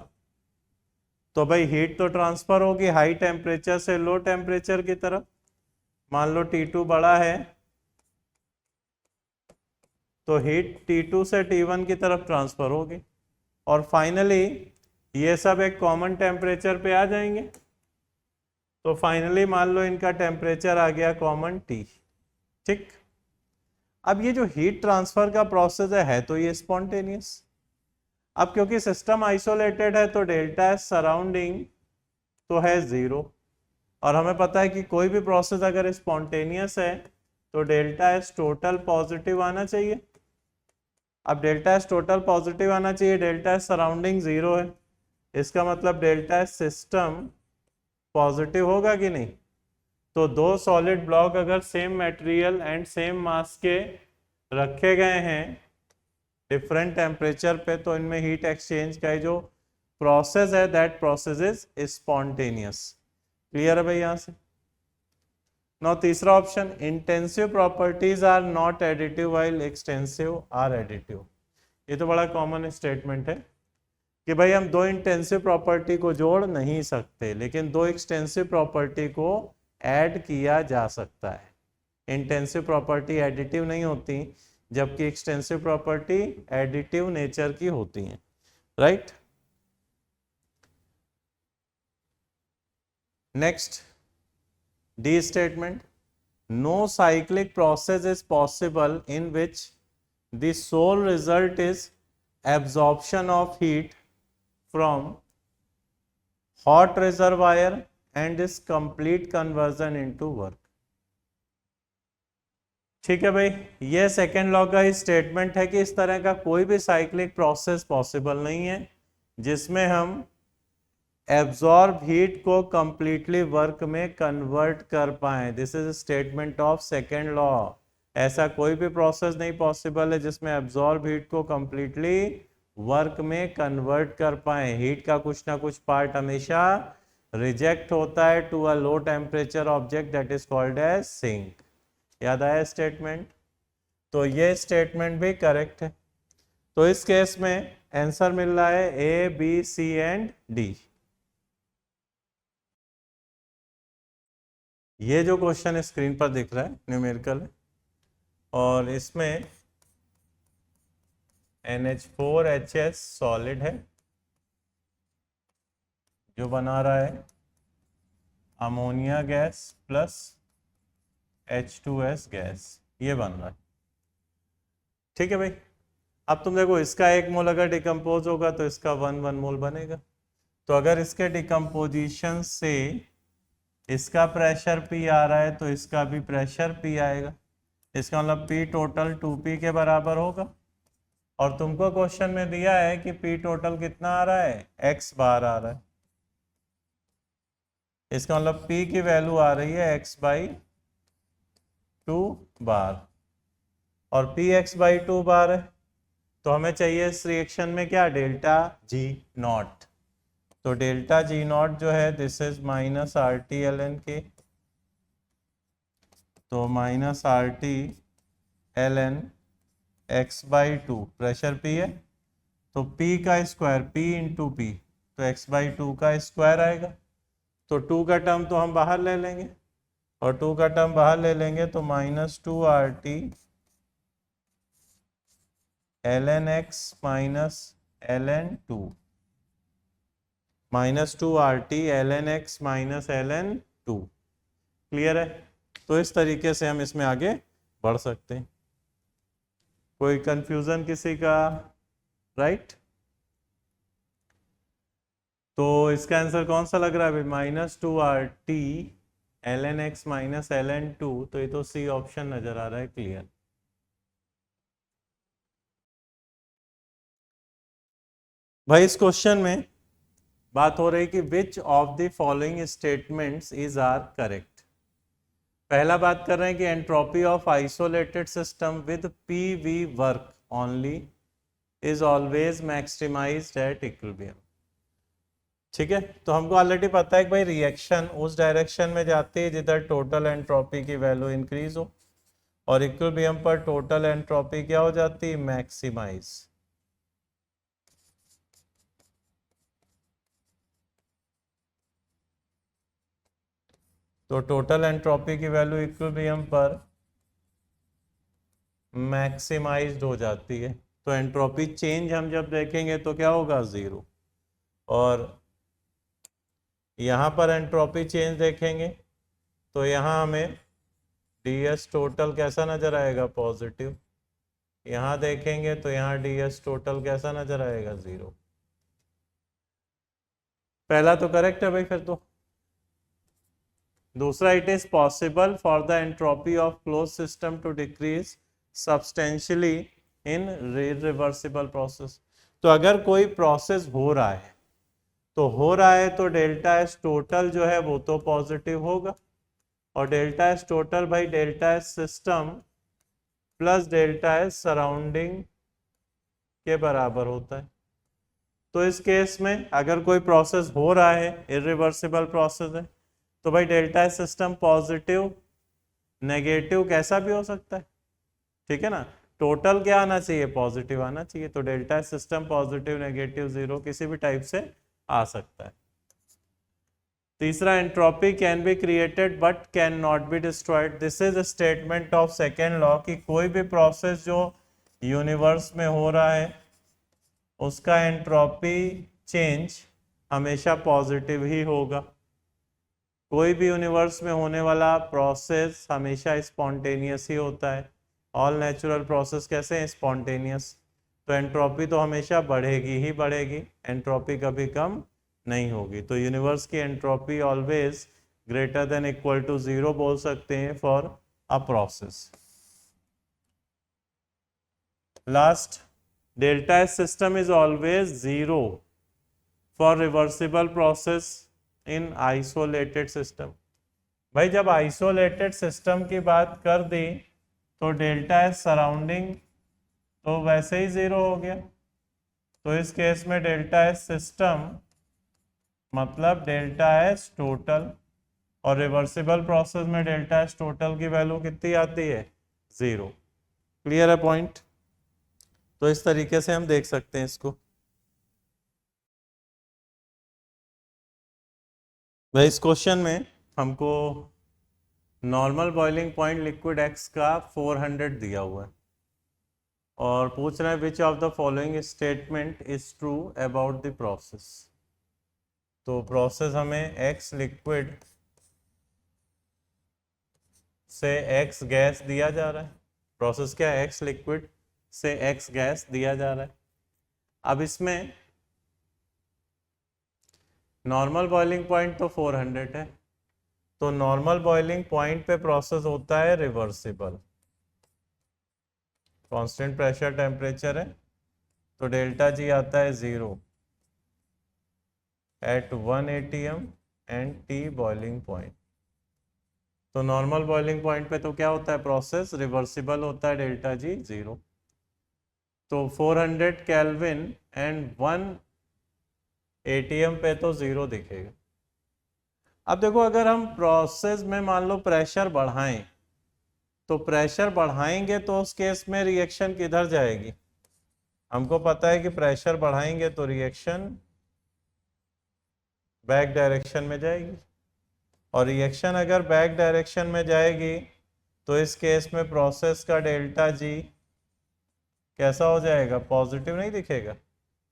तो भाई हीट तो ट्रांसफर होगी हाई टेम्परेचर से लो टेम्परेचर की तरफ। मान लो T2 बड़ा है तो हीट T2 से T1 की तरफ ट्रांसफर होगी, और फाइनली ये सब एक कॉमन टेम्परेचर पे आ जाएंगे। तो फाइनली मान लो इनका टेम्परेचर आ गया कॉमन T। ठीक। अब ये जो हीट ट्रांसफर का प्रोसेस है तो ये स्पॉन्टेनियस। अब क्योंकि सिस्टम आइसोलेटेड है तो डेल्टा एस सराउंडिंग तो है 0, और हमें पता है कि कोई भी प्रोसेस अगर स्पॉन्टेनियस है तो डेल्टा एस टोटल पॉजिटिव आना चाहिए। अब डेल्टा एस टोटल पॉजिटिव आना चाहिए, डेल्टा एस सराउंडिंग 0 है, इसका मतलब डेल्टा एस सिस्टम पॉजिटिव होगा कि नहीं। तो दो सॉलिड ब्लॉक अगर सेम मटेरियल एंड सेम मास के रखे गए हैं डिफरेंट टेम्परेचर पे, तो इनमें हीट एक्सचेंज का जो प्रोसेस है that process is spontaneous. Clear है भाई यहां से। नाउ तीसरा option, intensive properties are not additive while extensive are additive. ये तो बड़ा कॉमन स्टेटमेंट है कि भाई हम दो इंटेंसिव प्रॉपर्टी को जोड़ नहीं सकते, लेकिन दो एक्सटेंसिव प्रॉपर्टी को ऐड किया जा सकता है। इंटेंसिव प्रॉपर्टी एडिटिव नहीं होती, जबकि एक्सटेंसिव प्रॉपर्टी एडिटिव नेचर की होती हैं। Right. Next, D statement, no cyclic process is possible in which the sole result is absorption of heat from hot reservoir and is complete conversion into work. ठीक है भाई, ये सेकेंड लॉ का ही स्टेटमेंट है कि इस तरह का कोई भी साइक्लिक प्रोसेस पॉसिबल नहीं है जिसमें हम एब्जॉर्ब हीट को कंप्लीटली वर्क में कन्वर्ट कर पाए। This is statement of second law. ऐसा कोई भी प्रोसेस नहीं पॉसिबल है जिसमें एब्जॉर्ब हीट को कंप्लीटली वर्क में कन्वर्ट कर पाए। हीट का कुछ ना कुछ पार्ट हमेशा रिजेक्ट होता है to a low temperature object that is called as sink. याद आया स्टेटमेंट। तो ये स्टेटमेंट भी करेक्ट है। तो इस केस में आंसर मिल रहा है ए, बी, सी एंड डी। ये जो क्वेश्चन स्क्रीन पर दिख रहा है न्यूमेरिकल है, और इसमें NH4HS सॉलिड है जो बना रहा है ammonia gas plus H2S gas, ये बन रहा है। ठीक है भाई। अब तुम देखो इसका 1 मोल अगर डिकम्पोज होगा तो इसका 1 मोल बनेगा। तो अगर इसके डिकम्पोजिशन से इसका प्रेशर P आ रहा है तो इसका भी प्रेशर P आएगा। इसका मतलब P टोटल 2P के बराबर होगा। और तुमको क्वेश्चन में दिया है कि P टोटल कितना आ रहा है, X बार आ रहा है। इसका मतलब P की वैल्यू आ रही है X/2 बार, और Px/2 बार है। तो हमें चाहिए इस रिएक्शन में क्या, डेल्टा G0। तो डेल्टा G0 जो है this is -RT ln K। तो minus R T L N X by two, pressure P है तो P का स्क्वायर P इंटू पी, तो x बाई टू का स्क्वायर आएगा। तो 2 का टर्म तो हम बाहर ले लेंगे, और 2 का टर्म बाहर ले लेंगे तो minus two R T L N X minus L N two, minus two R T L N X minus L N two. Clear है? तो इस तरीके से हम इसमें आगे बढ़ सकते हैं। कोई कंफ्यूजन किसी का? राइट? तो इसका आंसर कौन सा लग रहा है अभी? Minus two R T L N X minus L N two, तो ये तो सी ऑप्शन नजर आ रहा है। क्लियर? भाई इस क्वेश्चन में बात हो रही कि which of the following statements is are correct. पहला बात कर रहे हैं कि entropy of isolated system with P V work only is always maximized at equilibrium. ठीक है, तो हमको ऑलरेडी पता है कि भाई रिएक्शन उस डायरेक्शन में जाती है जिधर टोटल एंट्रोपी की वैल्यू इंक्रीज हो, और इक्विलिब्रियम पर टोटल एंट्रोपी क्या हो जाती है? मैक्सिमाइज। तो टोटल एंट्रोपी की वैल्यू इक्विलिब्रियम पर मैक्सिमाइज्ड हो जाती है। तो एंट्रोपी चेंज हम जब देखेंगे तो क्या होगा? जीरो। और यहाँ पर एंट्रोपी चेंज देखेंगे तो यहाँ हमें ds टोटल कैसा नजर आएगा? पॉजिटिव। यहाँ देखेंगे तो यहाँ ds टोटल कैसा नजर आएगा? जीरो। पहला तो करेक्ट है भाई फिर तो। दूसरा, it is possible for the entropy of close system to decrease substantially in reversible process. तो अगर कोई प्रोसेस हो रहा है तो डेल्टा एस टोटल जो है वो तो पॉजिटिव होगा, और डेल्टा एस टोटल भाई delta S system plus delta S surrounding के बराबर होता है। तो इस केस में अगर कोई प्रोसेस हो रहा है, इरिवर्सिबल प्रोसेस है, तो भाई delta S system positive negative कैसा भी हो सकता है। ठीक है ना? टोटल क्या आना चाहिए? पॉजिटिव आना चाहिए। तो delta S system positive negative zero किसी भी टाइप से आ सकता है। तीसरा, entropy can be created but can not be destroyed. This is statement of second law कि कोई भी प्रोसेस जो यूनिवर्स में हो रहा है उसका एंट्रोपी चेंज हमेशा पॉजिटिव ही होगा। कोई भी यूनिवर्स में होने वाला प्रोसेस हमेशा स्पॉन्टेनियस ही होता है। ऑल नेचुरल प्रोसेस कैसे हैं? स्पॉन्टेनियस। तो एंट्रोपी तो हमेशा बढ़ेगी ही बढ़ेगी, एंट्रोपी कभी कम नहीं होगी। तो यूनिवर्स की entropy always greater than equal to zero बोल सकते हैं for a process. Last, delta S system is always zero for reversible process in isolated system. भाई जब आइसोलेटेड सिस्टम की बात कर दी तो डेल्टा एस सराउंडिंग तो वैसे ही जीरो हो गया। तो इस केस में डेल्टा एस सिस्टम मतलब डेल्टा एस टोटल, और रिवर्सिबल प्रोसेस में डेल्टा एस टोटल की वैल्यू कितनी आती है? जीरो। क्लियर है पॉइंट? तो इस तरीके से हम देख सकते हैं इसको। भाई इस क्वेश्चन में हमको normal boiling point liquid X का 400 दिया हुआ है, और पूछ रहे हैं विच of the following statement is true about the process. तो प्रोसेस हमें एक्स लिक्विड से एक्स गैस दिया जा रहा है। प्रोसेस क्या है? एक्स लिक्विड से एक्स गैस दिया जा रहा है। अब इसमें नॉर्मल बॉइलिंग पॉइंट तो 400 है, तो नॉर्मल बॉइलिंग पॉइंट पे प्रोसेस होता है रिवर्सिबल। कांस्टेंट प्रेशर टेम्परेचर है, तो डेल्टा जी आता है zero at 1 atm and T boiling point. तो नॉर्मल बॉइलिंग पॉइंट पे तो क्या होता है? प्रोसेस रिवर्सिबल होता है, डेल्टा जी जीरो। तो 400 केल्विन एंड 1 atm पे तो जीरो दिखेगा। अब देखो, अगर हम प्रोसेस में मान लो प्रेशर बढ़ाएं तो प्रेशर बढ़ाएंगे तो उस केस में रिएक्शन किधर जाएगी? हमको पता है कि प्रेशर बढ़ाएंगे तो रिएक्शन बैक डायरेक्शन में जाएगी, और रिएक्शन अगर बैक डायरेक्शन में जाएगी तो इस केस में प्रोसेस का डेल्टा जी कैसा हो जाएगा? पॉजिटिव नहीं दिखेगा।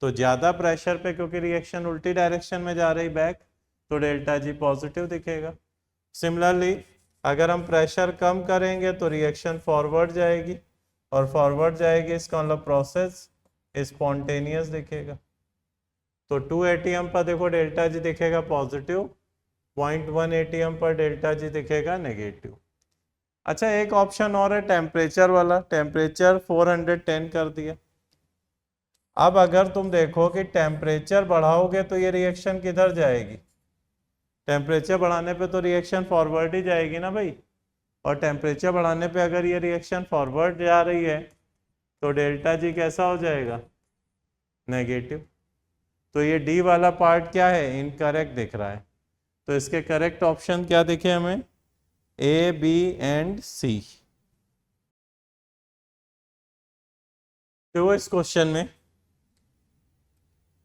तो ज़्यादा प्रेशर पे क्योंकि रिएक्शन उल्टी डायरेक्शन में जा रही बैक, तो डेल्टा जी पॉजिटिव दिखेगा। सिमिलरली अगर हम प्रेशर कम करेंगे तो रिएक्शन फॉरवर्ड जाएगी, और फॉरवर्ड जाएगी इसका मतलब प्रोसेस स्पॉन्टेनियस दिखेगा। तो 2 atm पर देखो डेल्टा जी दिखेगा पॉजिटिव, 0.1 atm पर डेल्टा जी दिखेगा नेगेटिव। अच्छा, एक ऑप्शन और है टेम्परेचर वाला, टेम्परेचर 410 कर दिया। अब अगर तुम देखो कि टेम्परेचर बढ़ाओगे तो ये रिएक्शन किधर जाएगी? टेम्परेचर बढ़ाने पे तो रिएक्शन फॉरवर्ड ही जाएगी ना भाई, और टेम्परेचर बढ़ाने पे अगर ये रिएक्शन फॉरवर्ड जा रही है तो डेल्टा जी कैसा हो जाएगा? नेगेटिव। तो ये डी वाला पार्ट क्या है? इनकरेक्ट दिख रहा है। तो इसके करेक्ट ऑप्शन क्या दिखे हमें? ए, बी एंड सी। तो इस क्वेश्चन में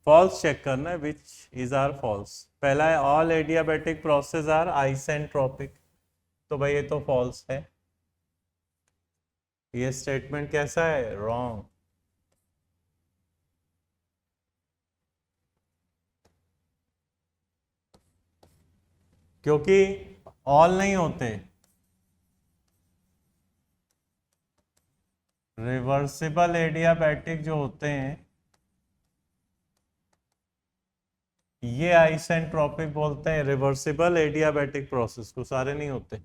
फॉल्स चेक करना है, विच इज आर फॉल्स। पहला है all adiabatic process are isentropic, तो भाई ये तो फॉल्स है। ये स्टेटमेंट कैसा है? रॉन्ग। क्योंकि ऑल नहीं होते, रिवर्सिबल एडियाबैटिक जो होते हैं ये आइसेंट्रोपिक बोलते हैं, रिवर्सिबल एडियाबैटिक प्रोसेस को। सारे नहीं होते,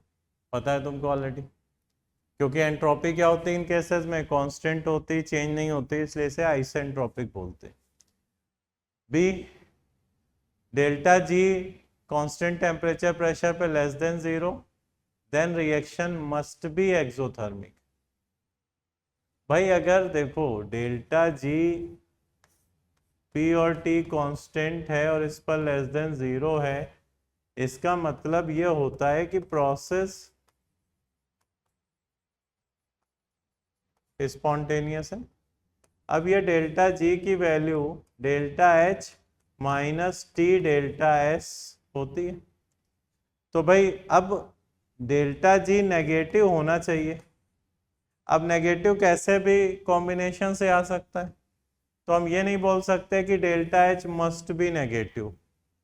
पता है तुमको ऑलरेडी। क्योंकि एंट्रोपी क्या होती है इन केसेस में? कांस्टेंट होती, चेंज नहीं होती, इसलिए इसे आइसेंट्रोपिक बोलते हैं। B, delta G constant temperature pressure पे less than 0, then reaction must be exothermic. भाई अगर देखो डेल्टा जी पी और टी कांस्टेंट है और इस पर लेस देन 0 है, इसका मतलब ये होता है कि प्रोसेस स्पॉन्टेनियस है। अब ये डेल्टा जी की value delta H minus T delta S होती है। तो भाई अब डेल्टा जी नेगेटिव होना चाहिए। अब नेगेटिव कैसे भी कॉम्बिनेशन से आ सकता है, तो हम ये नहीं बोल सकते कि delta H must be negative.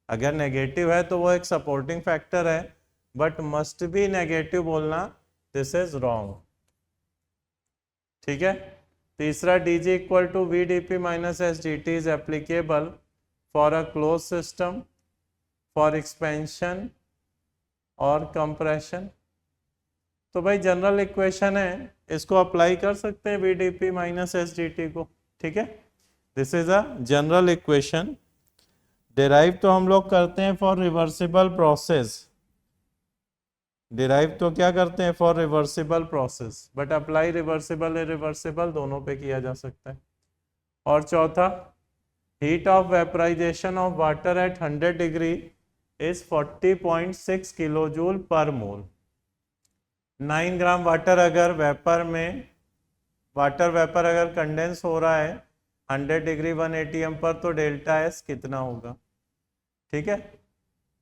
अगर नेगेटिव है तो वो एक सपोर्टिंग फैक्टर है, बट मस्ट बी नेगेटिव बोलना, दिस इज रॉन्ग। ठीक है। तीसरा, D G equal to V D P minus S D T is applicable for a close system for expansion और कंप्रेशन। तो भाई जनरल इक्वेशन है, इसको अप्लाई कर सकते हैं V D P minus S D T को। ठीक है, this is a general equation. Derive तो हम लोग करते हैं फॉर रिवर्सिबल प्रोसेस, डिराइव तो क्या करते हैं for reversible process, but apply reversible irreversible दोनों पे किया जा सकता है। और चौथा, heat of vaporization of water at 100 degree is 40.6 kilojoule per mole. 9 gram water अगर वेपर में, वाटर वेपर अगर कंडेंस हो रहा है 100 डिग्री 1 atm पर, तो डेल्टा एस कितना होगा? ठीक है,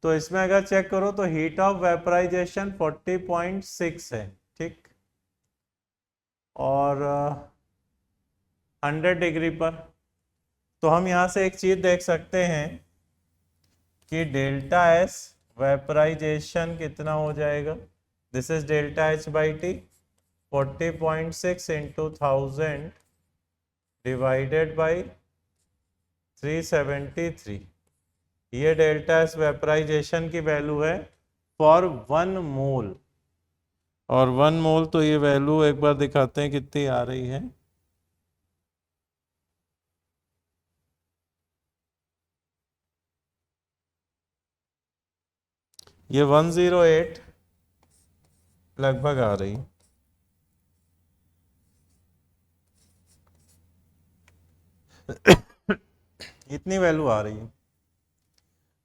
तो इसमें अगर चेक करो तो हीट ऑफ वेपराइजेशन 40.6 है। ठीक, और 100 डिग्री पर, तो हम यहाँ से एक चीज देख सकते हैं कि डेल्टा एस वेपराइजेशन कितना हो जाएगा? This is delta H by T, 40.6 into 1000 divided by 373। ये डेल्टा एस वेपराइजेशन की वैल्यू है फॉर 1 मोल, और 1 मोल तो ये वैल्यू एक बार दिखाते हैं कितनी आ रही है। ये 108 लगभग आ रही है। इतनी वैल्यू आ रही है।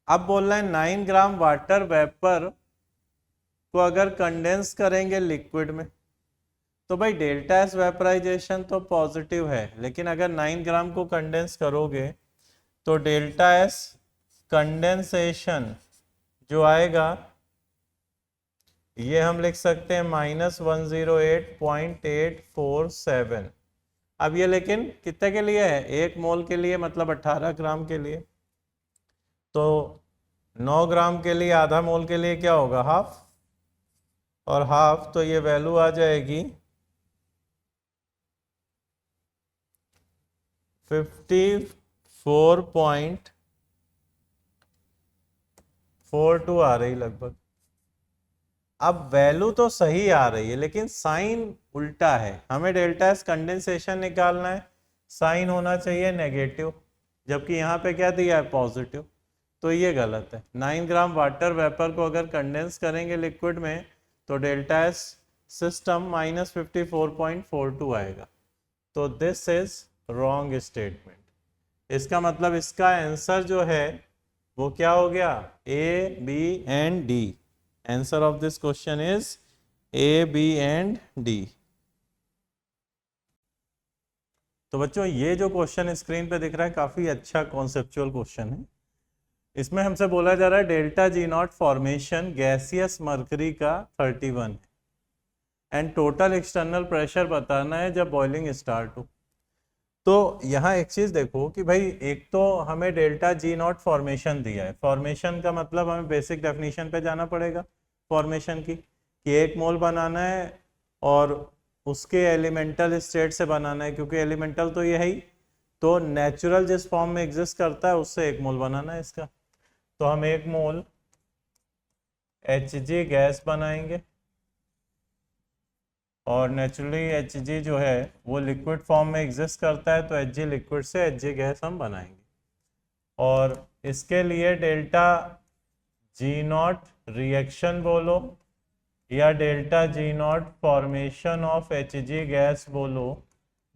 अब बोल रहे हैं 9 ग्राम वाटर वेपर को अगर कंडेंस करेंगे लिक्विड में, तो भाई डेल्टा एस वेपराइजेशन तो पॉजिटिव है, लेकिन अगर 9 ग्राम को कंडेंस करोगे तो डेल्टा एस कंडेंसेशन जो आएगा ये हम लिख सकते हैं -108.847। अब ये लेकिन कितने के लिए है, 1 मोल के लिए, मतलब 18 ग्राम के लिए। तो 9 ग्राम के लिए, आधा मोल के लिए क्या होगा, हाफ, और हाफ, तो ये वैल्यू आ जाएगी 54.42 आ रही लगभग। अब वैल्यू तो सही आ रही है लेकिन साइन उल्टा है। हमें डेल्टा एस कंडेंसेशन निकालना है, साइन होना चाहिए नेगेटिव, जबकि यहाँ पे क्या दिया है, पॉजिटिव। तो ये गलत है। 9 ग्राम वाटर वेपर को अगर कंडेंस करेंगे लिक्विड में तो डेल्टा एस सिस्टम -54.42 आएगा। तो दिस इज रॉन्ग स्टेटमेंट। इसका मतलब इसका आंसर जो है वो क्या हो गया, A, B and D. Answer of this question is A, B and D. तो बच्चों ये जो क्वेश्चन स्क्रीन पे दिख रहा है काफी अच्छा कॉन्सेप्चुअल क्वेश्चन है। इसमें हमसे बोला जा रहा है delta G not formation gaseous mercury का 31 है एंड टोटल एक्सटर्नल प्रेशर बताना है जब बॉइलिंग स्टार्ट हो। तो यहाँ एक चीज देखो कि भाई एक तो हमें डेल्टा जी नॉट फॉर्मेशन दिया है। फॉर्मेशन का मतलब हमें बेसिक डेफिनेशन पे जाना पड़ेगा फॉर्मेशन की, कि 1 मोल बनाना है और उसके एलिमेंटल स्टेट से बनाना है, क्योंकि एलिमेंटल तो ये है ही, तो नेचुरल जिस फॉर्म में एग्जिस्ट करता है उससे 1 मोल बनाना है इसका। तो हम 1 मोल Hg गैस बनाएंगे और नेचुरली Hg जो है वो लिक्विड फॉर्म में एग्जिस्ट करता है, तो Hg लिक्विड से Hg गैस हम बनाएंगे। और इसके लिए डेल्टा जी नॉट रिएक्शन बोलो या delta G not formation of Hg gas बोलो,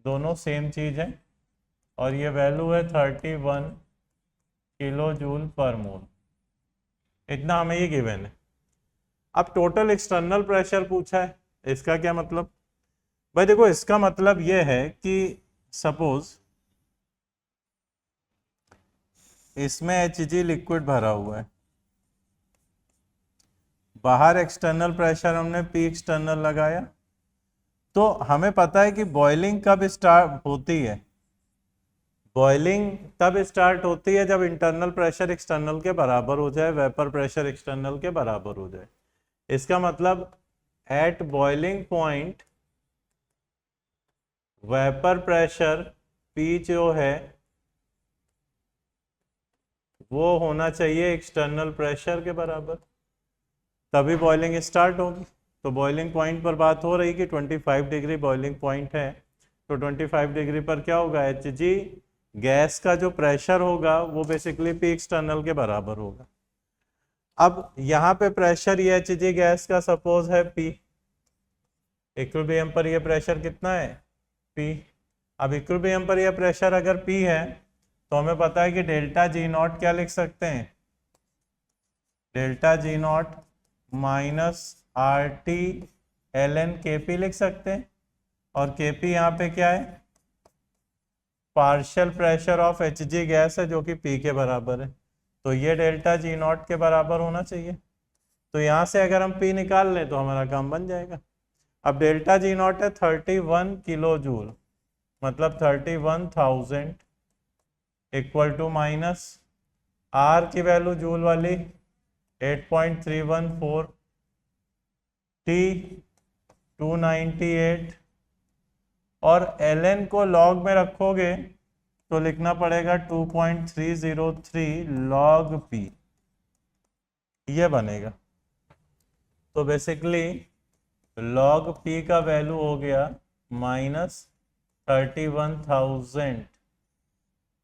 दोनों सेम चीज है। और ये वैल्यू है 31 किलो जूल पर मोल। इतना हमें ये गिवन है। अब टोटल एक्सटर्नल प्रेशर पूछा है, इसका क्या मतलब, भाई देखो इसका मतलब ये है कि सपोज इसमें Hg लिक्विड भरा हुआ है, बाहर एक्सटर्नल प्रेशर हमने P एक्सटर्नल लगाया, तो हमें पता है कि बॉइलिंग कब स्टार्ट होती है, बॉइलिंग तब स्टार्ट होती है जब इंटरनल प्रेशर एक्सटर्नल के बराबर हो जाए, वेपर प्रेशर एक्सटर्नल के बराबर हो जाए। इसका मतलब at boiling point vapour pressure P जो है वो होना चाहिए एक्सटर्नल प्रेशर के बराबर, तभी बॉइलिंग स्टार्ट होगी। तो बॉइलिंग पॉइंट पर बात हो रही कि 25 डिग्री बॉइलिंग पॉइंट है, तो 25 डिग्री पर क्या होगा, Hg गैस का जो प्रेशर होगा वो बेसिकली P एक्सटर्नल के बराबर होगा। अब यहाँ पे प्रेशर ये Hg गैस का सपोज है P, इक्विलिब्रियम पर ये प्रेशर कितना है, P। अब इक्विलिब्रियम पर ये प्रेशर अगर P है तो हमें पता है कि डेल्टा जी नॉट क्या लिख सकते हैं, delta G not minus RT ln KP लिख सकते हैं। और KP यहाँ पे क्या है, partial pressure of Hg gas है जो कि P के बराबर है, तो ये डेल्टा जी नॉट के बराबर होना चाहिए। तो यहाँ से अगर हम P निकाल लें तो हमारा काम बन जाएगा। अब डेल्टा जी नॉट है 31 किलो जूल, मतलब 31,000 इक्वल टू माइनस R की वैल्यू जूल वाली 8.314, T 298, और ln को log में रखोगे तो लिखना पड़ेगा 2.303 log P, ये बनेगा। तो बेसिकली log P का वैल्यू हो गया -31,000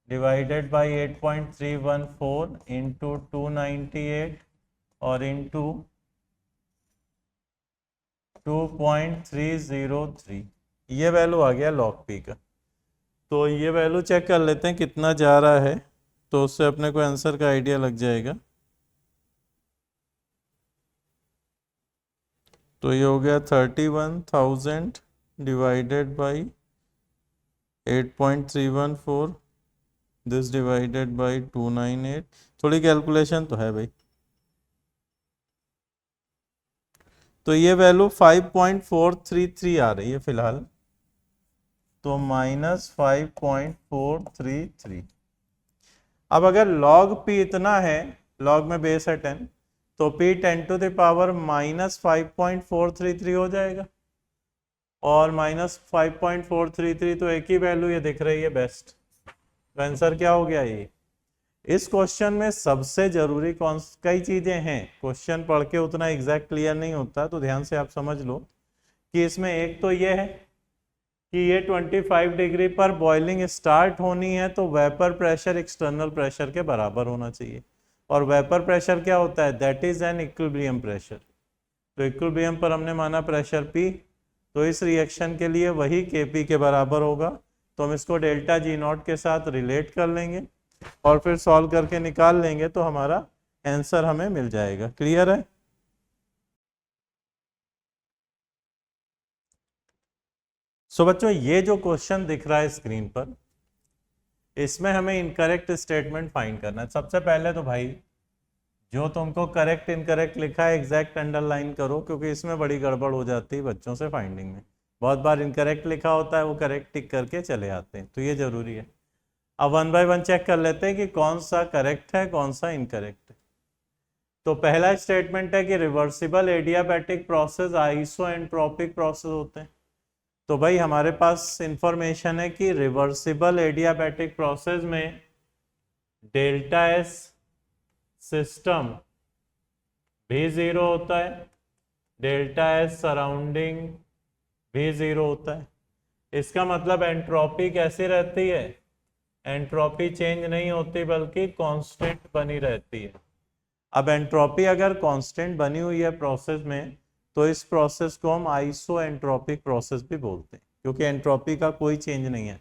डिवाइडेड बाई 8.314 इंटू 298 और इंटू 2.303, ये वैल्यू आ गया log P का। तो ये वैल्यू चेक कर लेते हैं कितना जा रहा है, तो उससे अपने को आंसर का आइडिया लग जाएगा। तो ये हो गया 31,000 divided by 8.314, this divided by 298। थोड़ी कैलकुलेशन तो है भाई। तो ये वैल्यू 5.433 आ रही है फिलहाल, तो -5.433। अब अगर log p इतना है, log में बेस है 10, तो p 10⁻³ -5.433 हो जाएगा। और -5.433 तो एक ही वैल्यू ये दिख रही है बेस्ट। तो आंसर क्या हो गया ये। इस क्वेश्चन में सबसे जरूरी कई चीजें हैं, क्वेश्चन पढ़ के उतना एग्जैक्ट क्लियर नहीं होता, तो ध्यान से आप समझ लो कि इसमें एक तो ये है कि ये 25 डिग्री पर बॉइलिंग स्टार्ट होनी है, तो वेपर प्रेशर एक्सटर्नल प्रेशर के बराबर होना चाहिए। और वेपर प्रेशर क्या होता है, that is an equilibrium pressure. तो इक्विलिब्रियम पर हमने माना प्रेशर P, तो इस रिएक्शन के लिए वही Kp के बराबर होगा। तो हम इसको डेल्टा G0 के साथ रिलेट कर लेंगे और फिर सॉल्व करके निकाल लेंगे, तो हमारा आंसर हमें मिल जाएगा। क्लियर है। सो बच्चों, ये जो क्वेश्चन दिख रहा है स्क्रीन पर, इसमें हमें इनकरेक्ट स्टेटमेंट फाइंड करना है। सबसे पहले तो भाई जो तुमको करेक्ट इनकरेक्ट लिखा है एग्जैक्ट अंडरलाइन करो, क्योंकि इसमें बड़ी गड़बड़ हो जाती है बच्चों से फाइंडिंग में। बहुत बार इनकरेक्ट लिखा होता है, वो करेक्ट टिक करके चले आते हैं, तो ये जरूरी है। अब 1 बाय 1 चेक कर लेते हैं कि कौन सा करेक्ट है कौन सा इनकरेक्ट है। तो पहला स्टेटमेंट है कि रिवर्सिबल एडियाबैटिक प्रोसेस आइसोएंट्रोपिक प्रोसेस होते हैं। तो भाई हमारे पास इंफॉर्मेशन है कि रिवर्सिबल एडियाबैटिक प्रोसेस में डेल्टा एस सिस्टम भी 0 होता है, डेल्टा एस सराउंडिंग भी 0 होता है। इसका मतलब एंट्रोपी कैसी रहती है, एंट्रोपी चेंज नहीं होती बल्कि कांस्टेंट बनी रहती है। अब एंट्रोपी अगर कांस्टेंट बनी हुई है प्रोसेस में, तो इस प्रोसेस को हम आइसो एंट्रोपिक प्रोसेस भी बोलते हैं, क्योंकि एंट्रोपी का कोई चेंज नहीं है।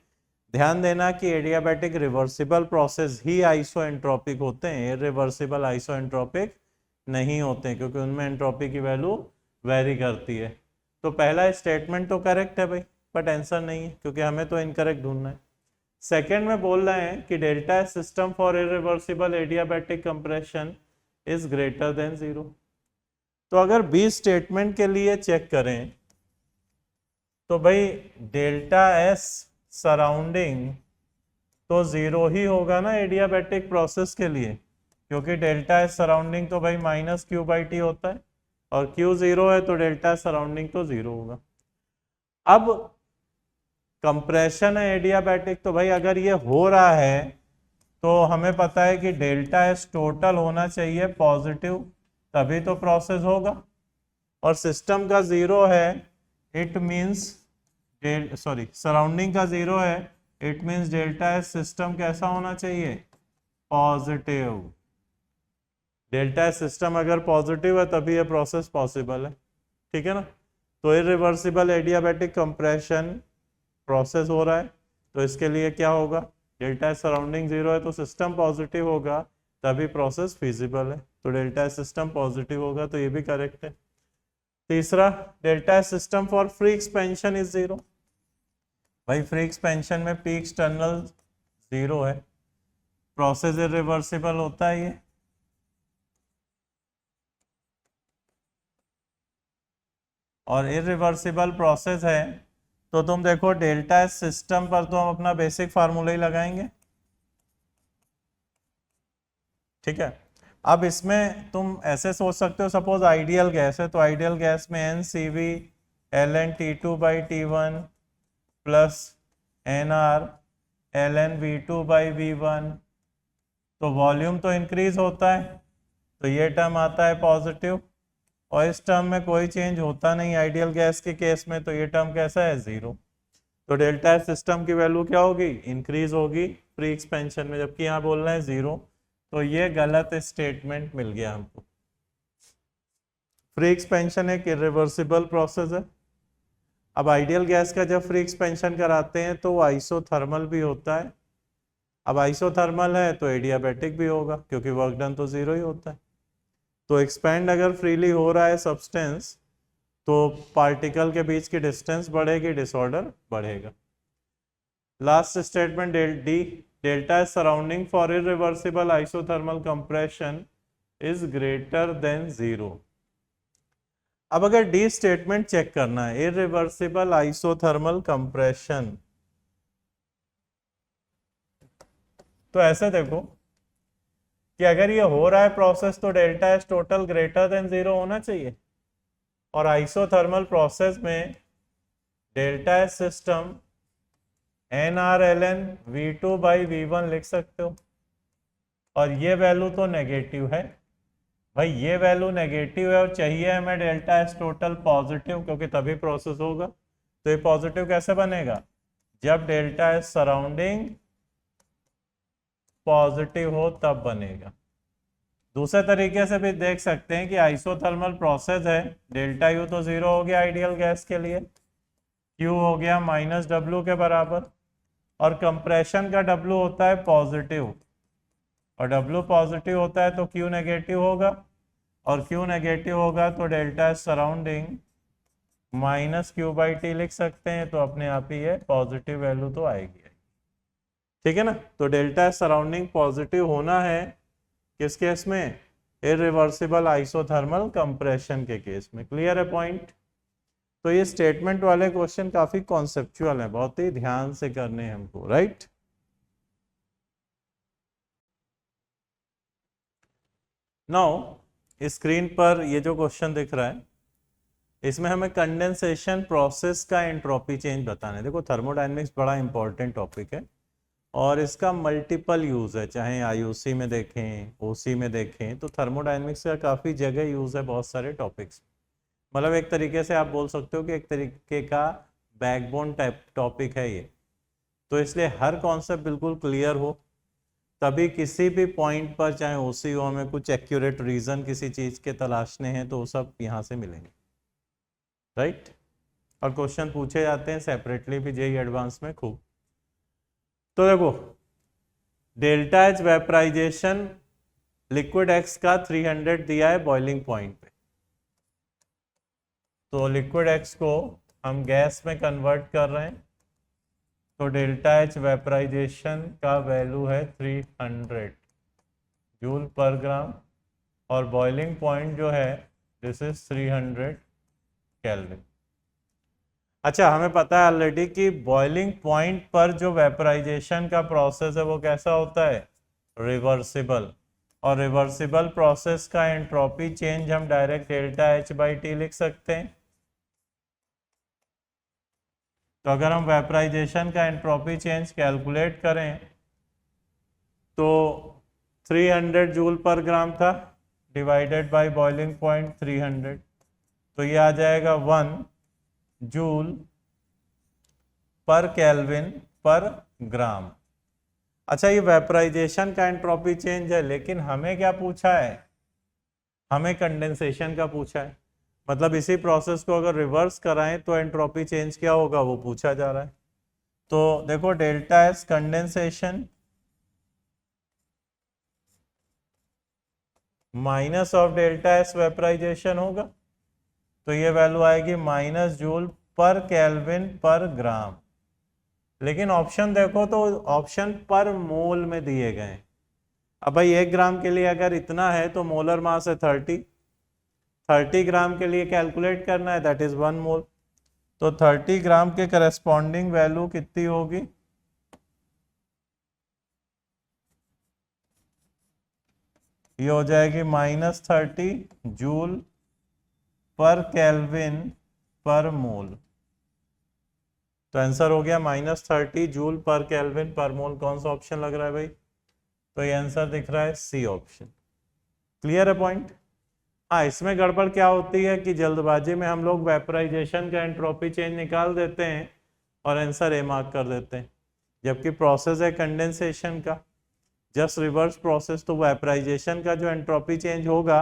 ध्यान देना कि एडियाबैटिक रिवर्सिबल प्रोसेस ही आइसो एंट्रोपिक होते हैं, इरिवर्सिबल आइसो एंट्रोपिक नहीं होते हैं, क्योंकि उनमें एंट्रोपी की वैल्यू वेरी करती है। तो पहला स्टेटमेंट तो करेक्ट है भाई, बट आंसर नहीं है, क्योंकि हमें तो इनकरेक्ट ढूंढना है। सेकेंड में बोल रहे हैं कि delta system for irreversible adiabatic compression is greater then 0। तो अगर बी स्टेटमेंट के लिए चेक करें, तो भाई डेल्टा एस सराउंडिंग तो 0 ही होगा ना एडियाबैटिक प्रोसेस के लिए, क्योंकि डेल्टा एस सराउंडिंग तो भाई -Q/T होता है, और Q 0 है तो डेल्टा सराउंडिंग तो 0 होगा। अब कंप्रेशन है एडियाबैटिक, तो भाई अगर ये हो रहा है तो हमें पता है कि डेल्टा एस टोटल होना चाहिए पॉजिटिव, तभी तो प्रोसेस होगा। और सिस्टम का 0 है, इट मींस सॉरी सराउंडिंग का 0 है, it means delta S system कैसा होना चाहिए, पॉजिटिव। डेल्टा एस सिस्टम अगर पॉजिटिव है तभी ये प्रोसेस पॉसिबल है, ठीक है ना। तो इरिवर्सिबल एडियाबैटिक कंप्रेशन प्रोसेस हो रहा है, तो इसके लिए क्या होगा, डेल्टा एस सराउंडिंग 0 है तो सिस्टम पॉजिटिव होगा, तभी प्रोसेस फिजिबल है। तो डेल्टा एस सिस्टम पॉजिटिव होगा, तो ये भी करेक्ट है। तीसरा, delta S system for free expansion is 0। भाई फ्री एक्सपेंशन में पी एक्सटर्नल 0 है, प्रोसेस इरिवर्सिबल होता है ये। और इरिवर्सिबल प्रोसेस है, तो तुम देखो डेल्टा एस सिस्टम पर तो हम अपना बेसिक फार्मूला ही लगाएंगे, ठीक है। अब इसमें तुम ऐसे सोच सकते हो, सपोज आइडियल गैस है, तो आइडियल गैस में NCV ln T2/T1 plus NR ln V2/V1, तो वॉल्यूम तो इंक्रीज होता है, तो ये टर्म आता है पॉजिटिव, और इस टर्म में कोई चेंज होता नहीं आइडियल गैस के केस में, तो ये टर्म कैसा है, 0। तो डेल्टा एस सिस्टम की वैल्यू क्या होगी, इंक्रीज होगी फ्री एक्सपेंशन में, जबकि यहाँ बोल रहे हैं 0, तो ये गलत स्टेटमेंट मिल गया हमको। फ्री एक्सपेंशन एक इरिवर्सिबल प्रोसेस है। अब आइडियल गैस का जब फ्री एक्सपेंशन कराते हैं तो वो आइसोथर्मल भी होता है। अब आइसोथर्मल है तो एडियाबैटिक भी होगा, क्योंकि वर्क डन तो 0 ही होता है। तो एक्सपेंड अगर फ्रीली हो रहा है सब्सटेंस, तो पार्टिकल के बीच की डिस्टेंस बढ़ेगी, डिसऑर्डर बढ़ेगा। Last statement D, delta surrounding for irreversible isothermal compression is greater then 0। अब अगर डी स्टेटमेंट चेक करना है, इरिवर्सिबल आइसोथर्मल कंप्रेशन, तो ऐसे देखो कि अगर ये हो रहा है प्रोसेस तो delta S total greater then 0 होना चाहिए। और आइसोथर्मल प्रोसेस में delta S system NRln V2 by V1 लिख सकते हो। और ये वैल्यू तो नेगेटिव है भाई, ये वैल्यू नेगेटिव है और चाहिए हमें डेल्टा एस टोटल पॉजिटिव, क्योंकि तभी प्रोसेस होगा। तो ये पॉजिटिव कैसे बनेगा? जब डेल्टा एस सराउंडिंग पॉजिटिव हो तब बनेगा। दूसरे तरीके से भी देख सकते हैं कि आइसोथर्मल प्रोसेस है, डेल्टा यू तो 0 हो गया आइडियल गैस के लिए, Q हो गया -W के बराबर, और कंप्रेशन का W होता है पॉजिटिव, और W पॉजिटिव होता है तो Q नेगेटिव होगा, और Q नेगेटिव होगा तो डेल्टा सराउंडिंग -Q/T लिख सकते हैं। तो अपने आप ही ये पॉजिटिव वैल्यू तो आएगी, ठीक है ना। तो डेल्टा सराउंडिंग पॉजिटिव होना है किस केस में? इरिवर्सिबल आइसोथर्मल कंप्रेशन के केस में। क्लियर है पॉइंट? तो ये स्टेटमेंट वाले क्वेश्चन काफी कॉन्सेप्चुअल है, बहुत ही ध्यान से करने हैं हमको, राइट। नाउ स्क्रीन पर ये जो क्वेश्चन दिख रहा है, इसमें हमें कंडेंसेशन प्रोसेस का एंट्रोपी चेंज बताना है। देखो थर्मोडायनेमिक्स बड़ा इंपॉर्टेंट टॉपिक है और इसका मल्टीपल यूज है, चाहे आईयूसी में देखें, ओसी में देखें, तो थर्मोडायनेमिक्स का काफ़ी जगह यूज है बहुत सारे टॉपिक्स। मतलब एक तरीके से आप बोल सकते हो कि एक तरीके का बैकबोन टाइप टॉपिक है ये। तो इसलिए हर कॉन्सेप्ट बिल्कुल क्लियर हो, तभी किसी भी पॉइंट पर, चाहे ओसी हो, हमें कुछ एक्यूरेट रीजन किसी चीज़ के तलाशने हैं तो वो सब यहाँ से मिलेंगे, राइट। और क्वेश्चन पूछे जाते हैं सेपरेटली भी जेईई एडवांस में खूब। तो देखो delta H vaporization liquid X का 300 दिया है बॉइलिंग पॉइंट पे, तो लिक्विड एक्स को हम गैस में कन्वर्ट कर रहे हैं, तो डेल्टा एच वेपराइजेशन का वैल्यू है 300 जूल पर ग्राम, और बॉइलिंग पॉइंट जो है दिस इज 300 केल्विन। अच्छा, हमें पता है ऑलरेडी कि बॉइलिंग पॉइंट पर जो वेपराइजेशन का प्रोसेस है वो कैसा होता है? रिवर्सिबल। और रिवर्सिबल प्रोसेस का एंट्रोपी चेंज हम डायरेक्ट डेल्टा H/T लिख सकते हैं। तो अगर हम वेपराइजेशन का एंट्रोपी चेंज कैलकुलेट करें तो 300 जूल पर ग्राम था, डिवाइडेड बाय बॉइलिंग पॉइंट 300, तो ये आ जाएगा 1 जूल पर केल्विन पर ग्राम। अच्छा, ये वेपराइजेशन का एंट्रोपी चेंज है, लेकिन हमें क्या पूछा है? हमें कंडेंसेशन का पूछा है। मतलब इसी प्रोसेस को अगर रिवर्स कराएं तो एंट्रोपी चेंज क्या होगा वो पूछा जा रहा है। तो देखो delta S condensation minus of delta S vaporization होगा, तो ये वैल्यू आएगी -जूल पर केल्विन पर ग्राम। लेकिन ऑप्शन देखो तो ऑप्शन पर मोल में दिए गए। अब भाई 1 ग्राम के लिए अगर इतना है तो मोलर मास है 30 ग्राम के लिए कैलकुलेट करना है, दैट इज 1 मोल। तो 30 ग्राम के करस्पॉन्डिंग वैल्यू कितनी होगी? ये हो जाएगी -30 जूल पर केल्विन पर मोल। तो आंसर हो गया -30 जूल पर केल्विन पर मोल। कौन सा ऑप्शन लग रहा है भाई? तो ये आंसर दिख रहा है सी ऑप्शन। क्लियर है पॉइंट? हाँ, इसमें गड़बड़ क्या होती है कि जल्दबाजी में हम लोग वेपराइजेशन का एंट्रोपी चेंज निकाल देते हैं और आंसर ए मार्क कर देते हैं, जबकि प्रोसेस है कंडेंसेशन का, जस्ट रिवर्स प्रोसेस। तो वेपराइजेशन का जो एंट्रोपी चेंज होगा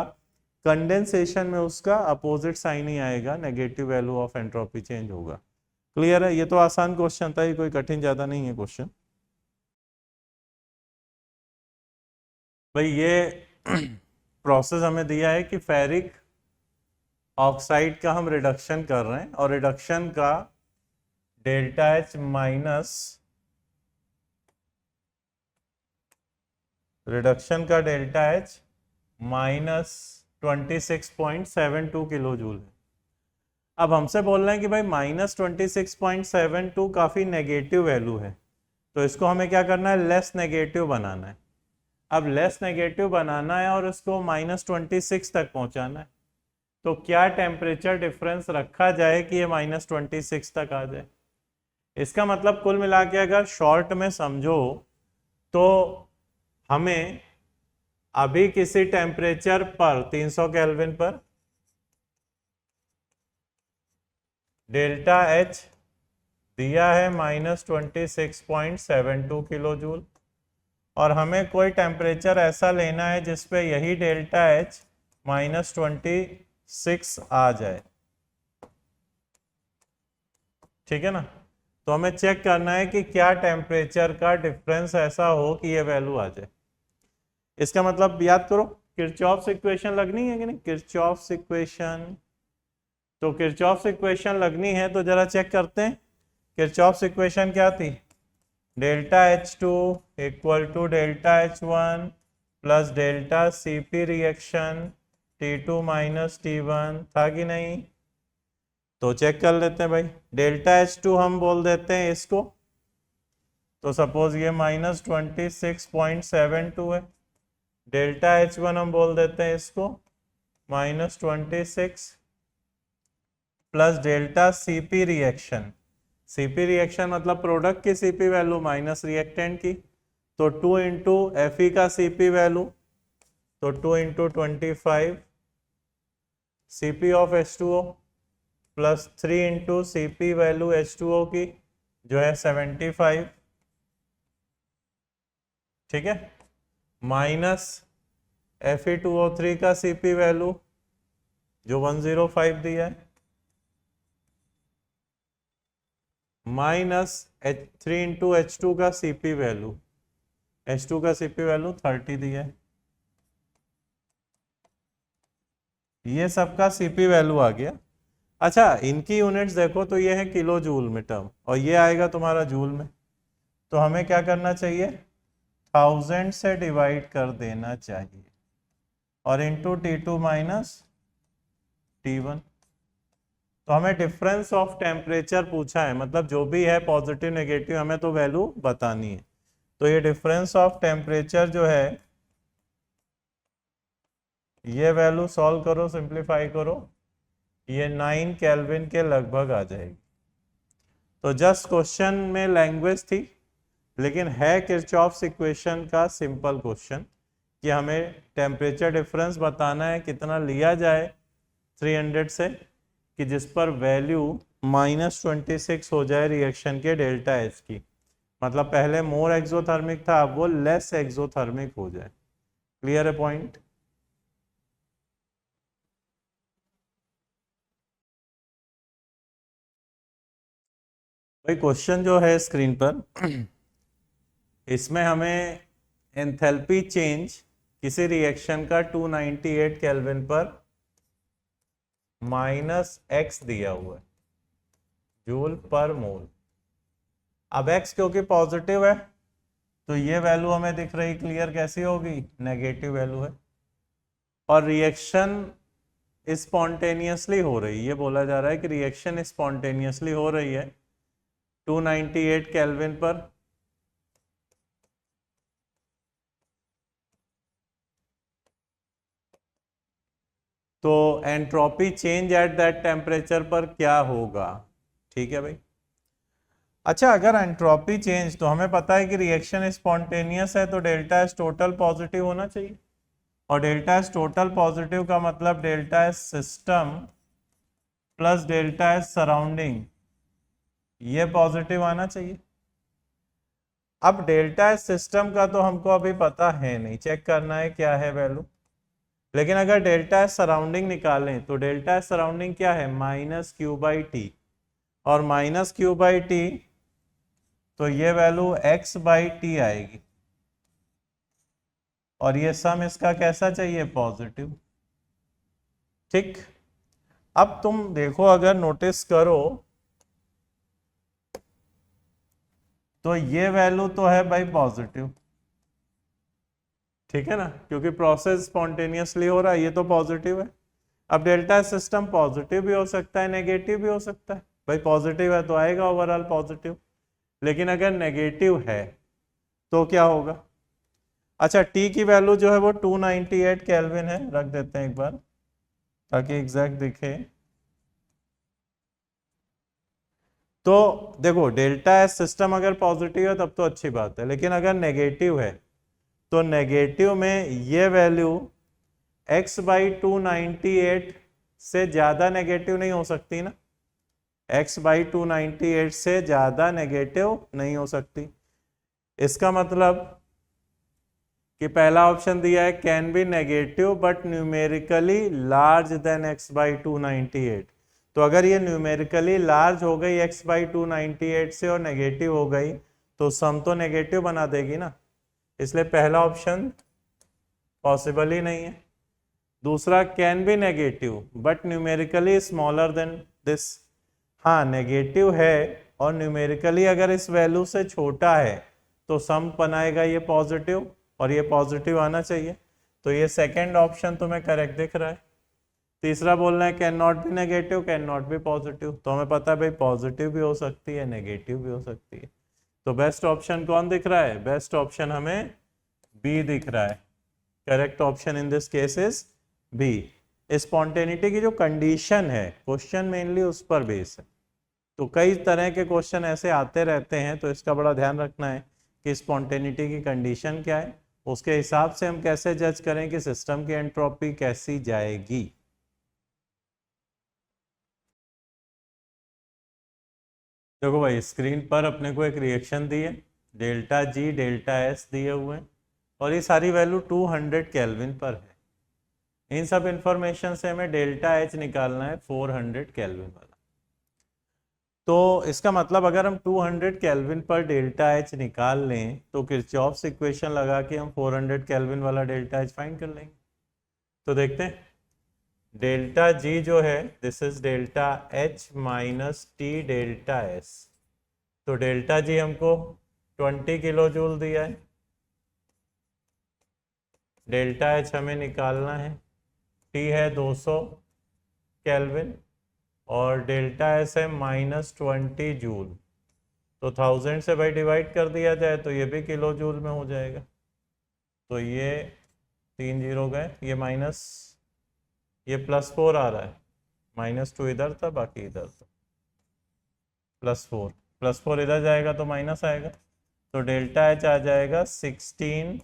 कंडेंसेशन में उसका अपोजिट साइन ही आएगा, negative value of entropy change होगा। क्लियर है? ये तो आसान क्वेश्चन था, ये कोई कठिन ज्यादा नहीं है क्वेश्चन। भाई ये प्रोसेस हमें दिया है कि फेरिक ऑक्साइड का हम रिडक्शन कर रहे हैं और रिडक्शन का delta H minus -26.72 kilo joule है। अब हमसे बोल रहे हैं कि भाई -26.72 काफ़ी नेगेटिव वैल्यू है, तो इसको हमें क्या करना है, लेस नेगेटिव बनाना है। अब लेस नेगेटिव बनाना है और इसको -26 तक पहुंचाना है, तो क्या टेम्परेचर डिफरेंस रखा जाए कि ये -26 तक आ जाए। इसका मतलब कुल मिला के अगर शॉर्ट में समझो तो हमें अभी किसी टेम्परेचर पर 300 केल्विन पर डेल्टा एच दिया है -26.72 किलो जूल, और हमें कोई टेम्परेचर ऐसा लेना है जिसपे यही डेल्टा एच -26 आ जाए। ठीक है ना, तो हमें चेक करना है कि क्या टेम्परेचर का डिफरेंस ऐसा हो कि ये वैल्यू आ जाए। इसका मतलब याद करो, किरचॉफ्स इक्वेशन लगनी है कि नहीं, किरचॉफ्स इक्वेशन। तो किरचॉफ्स इक्वेशन लगनी है तो जरा चेक करते हैं। किरचॉफ्स इक्वेशन क्या थी, delta H2 equal to delta H1 plus delta CP reaction T2 minus T1, था कि नहीं। तो चेक कर लेते हैं भाई, डेल्टा H2 हम बोल देते हैं इसको, तो सपोज ये -26.72 है। डेल्टा H1 हम बोल देते हैं इसको -26 plus delta CP reaction, CP reaction मतलब प्रोडक्ट की CP वैल्यू माइनस रिएक्टेंट की, तो 2 इंटू Fe का CP वैल्यू, तो 2 into 25 CP of H2O plus 3 into CP value H2O की जो है 75, ठीक है, माइनस Fe2O3 का CP वैल्यू जो 105 दिया है, माइनस 3 इंटू H2 का CP वैल्यू, H2 का CP वैल्यू 30 दिया है। ये सबका CP वैल्यू आ गया। अच्छा, इनकी यूनिट्स देखो तो ये है किलो जूल में टर्म, और ये आएगा तुम्हारा जूल में, तो हमें क्या करना चाहिए, 1000 से डिवाइड कर देना चाहिए और इंटू T2 माइनस T1। तो हमें डिफरेंस ऑफ टेम्परेचर पूछा है, मतलब जो भी है पॉजिटिव नेगेटिव हमें तो वैल्यू बतानी है। तो ये डिफरेंस ऑफ टेम्परेचर जो है, ये वैल्यू सॉल्व करो, सिंप्लीफाई करो, ये 9 केल्विन के लगभग आ जाएगी। तो जस्ट क्वेश्चन में लैंग्वेज थी, लेकिन है किरचॉफ्स इक्वेशन का सिंपल क्वेश्चन कि हमें टेम्परेचर डिफरेंस बताना है, कितना लिया जाए 300 से कि जिस पर वैल्यू -26 हो जाए रिएक्शन के डेल्टा एच की, मतलब पहले मोर एक्सोथर्मिक था, अब वो लेस एक्सोथर्मिक हो जाए। क्लियर है पॉइंट। भाई क्वेश्चन जो है स्क्रीन पर, इसमें हमें एंथैल्पी चेंज किसी रिएक्शन का 298 केल्विन पर -x दिया हुआ है जूल पर मोल। अब x क्योंकि पॉजिटिव है तो ये वैल्यू हमें दिख रही, क्लियर कैसी होगी, नेगेटिव वैल्यू है, और रिएक्शन स्पॉन्टेनियसली हो रही है। ये बोला जा रहा है कि रिएक्शन स्पॉन्टेनियसली हो रही है 298 केल्विन पर, तो entropy change at that temperature पर क्या होगा। ठीक है भाई। अच्छा, अगर एंट्रोपी चेंज, तो हमें पता है कि रिएक्शन स्पॉन्टेनियस है तो डेल्टा एस टोटल पॉजिटिव होना चाहिए, और डेल्टा एस टोटल पॉजिटिव का मतलब delta S system plus delta S surrounding, ये पॉजिटिव आना चाहिए। अब डेल्टा एस सिस्टम का तो हमको अभी पता है नहीं, चेक करना है क्या है वैल्यू, लेकिन अगर डेल्टा एस सराउंडिंग निकालें तो डेल्टा एस सराउंडिंग क्या है, -Q/T, और -Q/T तो ये वैल्यू x/T आएगी, और ये सम इसका कैसा चाहिए, पॉजिटिव। ठीक, अब तुम देखो, अगर नोटिस करो तो ये वैल्यू तो है भाई पॉजिटिव, ठीक है ना, क्योंकि प्रोसेस स्पॉन्टेनियसली हो रहा है, ये तो पॉजिटिव है। अब डेल्टा सिस्टम पॉजिटिव भी हो सकता है, नेगेटिव भी हो सकता है। भाई पॉजिटिव है तो आएगा ओवरऑल पॉजिटिव, लेकिन अगर नेगेटिव है तो क्या होगा? अच्छा, टी की वैल्यू जो है वो 298 केल्विन है, रख देते हैं एक बार ताकि एग्जैक्ट दिखे। तो देखो, डेल्टा एस सिस्टम अगर पॉजिटिव है तब तो अच्छी बात है, लेकिन अगर नेगेटिव है तो नेगेटिव में ये वैल्यू x/298 से ज्यादा नेगेटिव नहीं हो सकती ना, x/298 से ज्यादा नेगेटिव नहीं हो सकती। इसका मतलब कि पहला ऑप्शन दिया है can be negative but numerically large than x/298। तो अगर ये न्यूमेरिकली लार्ज हो गई x/298 से और नेगेटिव हो गई तो सम तो नेगेटिव बना देगी ना, इसलिए पहला ऑप्शन पॉसिबल ही नहीं है। दूसरा can be negative but numerically smaller than this, हाँ नेगेटिव है और न्यूमेरिकली अगर इस वैल्यू से छोटा है तो सम बनाएगा ये पॉजिटिव, और ये पॉजिटिव आना चाहिए। तो ये सेकंड ऑप्शन तुम्हें करेक्ट दिख रहा है। तीसरा बोलना है can not be negative, can not be positive, तो हमें पता है भाई पॉजिटिव भी हो सकती है, नेगेटिव भी हो सकती है। तो बेस्ट ऑप्शन कौन दिख रहा है? बेस्ट ऑप्शन हमें बी दिख रहा है। Correct option in this case is B. Spontaneity की जो कंडीशन है, क्वेश्चन मेनली उस पर बेस है। तो कई तरह के क्वेश्चन ऐसे आते रहते हैं, तो इसका बड़ा ध्यान रखना है कि स्पॉन्टेनिटी की कंडीशन क्या है, उसके हिसाब से हम कैसे जज करें कि सिस्टम की एंट्रोपी कैसी जाएगी। देखो भाई, स्क्रीन पर अपने को एक रिएक्शन दी है, डेल्टा जी डेल्टा एस दिए हुए हैं, और ये सारी वैल्यू 200 केल्विन पर है। इन सब इंफॉर्मेशन से हमें डेल्टा एच निकालना है 400 केल्विन वाला। तो इसका मतलब अगर हम 200 केल्विन पर डेल्टा एच निकाल लें तो किरचॉफ्स इक्वेशन लगा के हम 400 केल्विन वाला डेल्टा एच फाइंड कर लेंगे। तो देखते हैं, डेल्टा जी जो है this is delta H minus T delta S. तो डेल्टा जी हमको 20 किलो जूल दिया है, डेल्टा एच हमें निकालना है, टी है 200 केल्विन और डेल्टा एस है -20 जूल। तो 1000 से भाई डिवाइड कर दिया जाए तो ये भी किलो जूल में हो जाएगा। तो ये 3 जीरो गए, ये माइनस, ये +4 आ रहा है, -2 इधर था बाकी इधर था, +4 +4 इधर जाएगा तो माइनस आएगा, तो डेल्टा एच आ जाएगा 16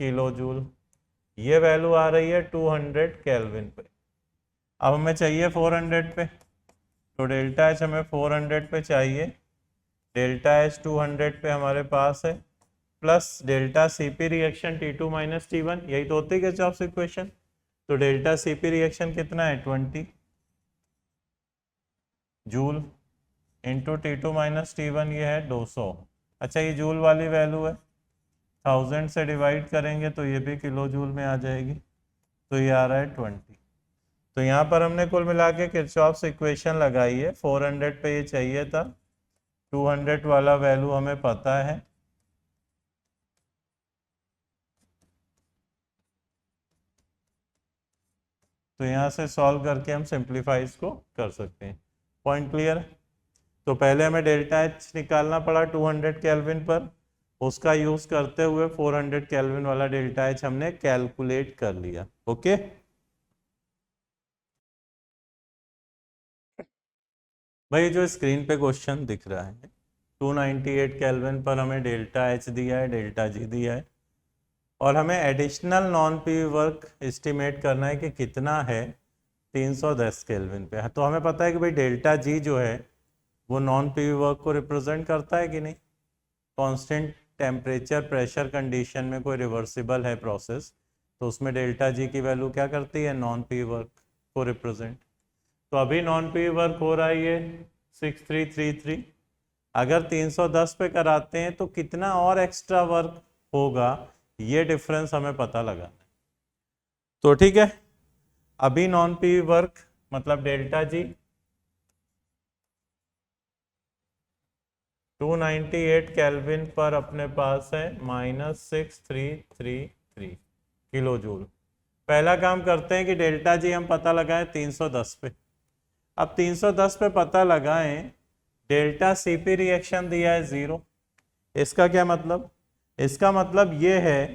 किलो जूल। ये वैल्यू आ रही है 200 केल्विन पे। अब हमें चाहिए 400 पे, तो डेल्टा एच हमें 400 पे चाहिए, डेल्टा एच 200 पे हमारे पास है, plus delta CP reaction T2 minus T1, यही तो होती है किरचॉफ्स इक्वेशन। तो डेल्टा सीपी रिएक्शन कितना है 20 joule into T2 minus T1, ये है 200। अच्छा, ये जूल वाली वैल्यू है, 1000 से डिवाइड करेंगे तो ये भी किलो जूल में आ जाएगी, तो ये आ रहा है 20। तो यहाँ पर हमने कुल मिला के किरचॉफ्स इक्वेशन लगाई है। 400 पे ये चाहिए था, 200 वाला वैल्यू हमें पता है, तो यहाँ से सॉल्व करके हम सिंप्लीफाई इसको कर सकते हैं। पॉइंट क्लियर है? तो पहले हमें डेल्टा एच निकालना पड़ा 200 केल्विन पर, उसका यूज करते हुए 400 केल्विन वाला डेल्टा एच हमने कैलकुलेट कर लिया। ओके, भाई जो स्क्रीन पे क्वेश्चन दिख रहा है 298 केल्विन पर हमें डेल्टा एच दिया है, डेल्टा जी दिया है, और हमें additional non PV work estimate करना है कि कितना है 310 केल्विन पे। तो हमें पता है कि भाई डेल्टा जी जो है वो नॉन पीवी वर्क को रिप्रेजेंट करता है कि नहीं। कांस्टेंट टेम्परेचर प्रेशर कंडीशन में कोई रिवर्सिबल है प्रोसेस, तो उसमें डेल्टा जी की वैल्यू क्या करती है, नॉन पीवी वर्क को रिप्रेजेंट। तो अभी नॉन पीवी वर्क हो रहा है ये 6333। अगर 310 पे कराते हैं तो कितना और एक्स्ट्रा वर्क होगा, ये डिफरेंस हमें पता लगाना है। तो ठीक है, अभी नॉन पीवी वर्क मतलब डेल्टा जी 298 केल्विन पर अपने पास है -6333 किलो जूल। पहला काम करते हैं कि डेल्टा जी हम पता लगाएं 310 पे। अब 310 पे पता लगाएं, डेल्टा सीपी रिएक्शन दिया है 0। इसका क्या मतलब? इसका मतलब ये है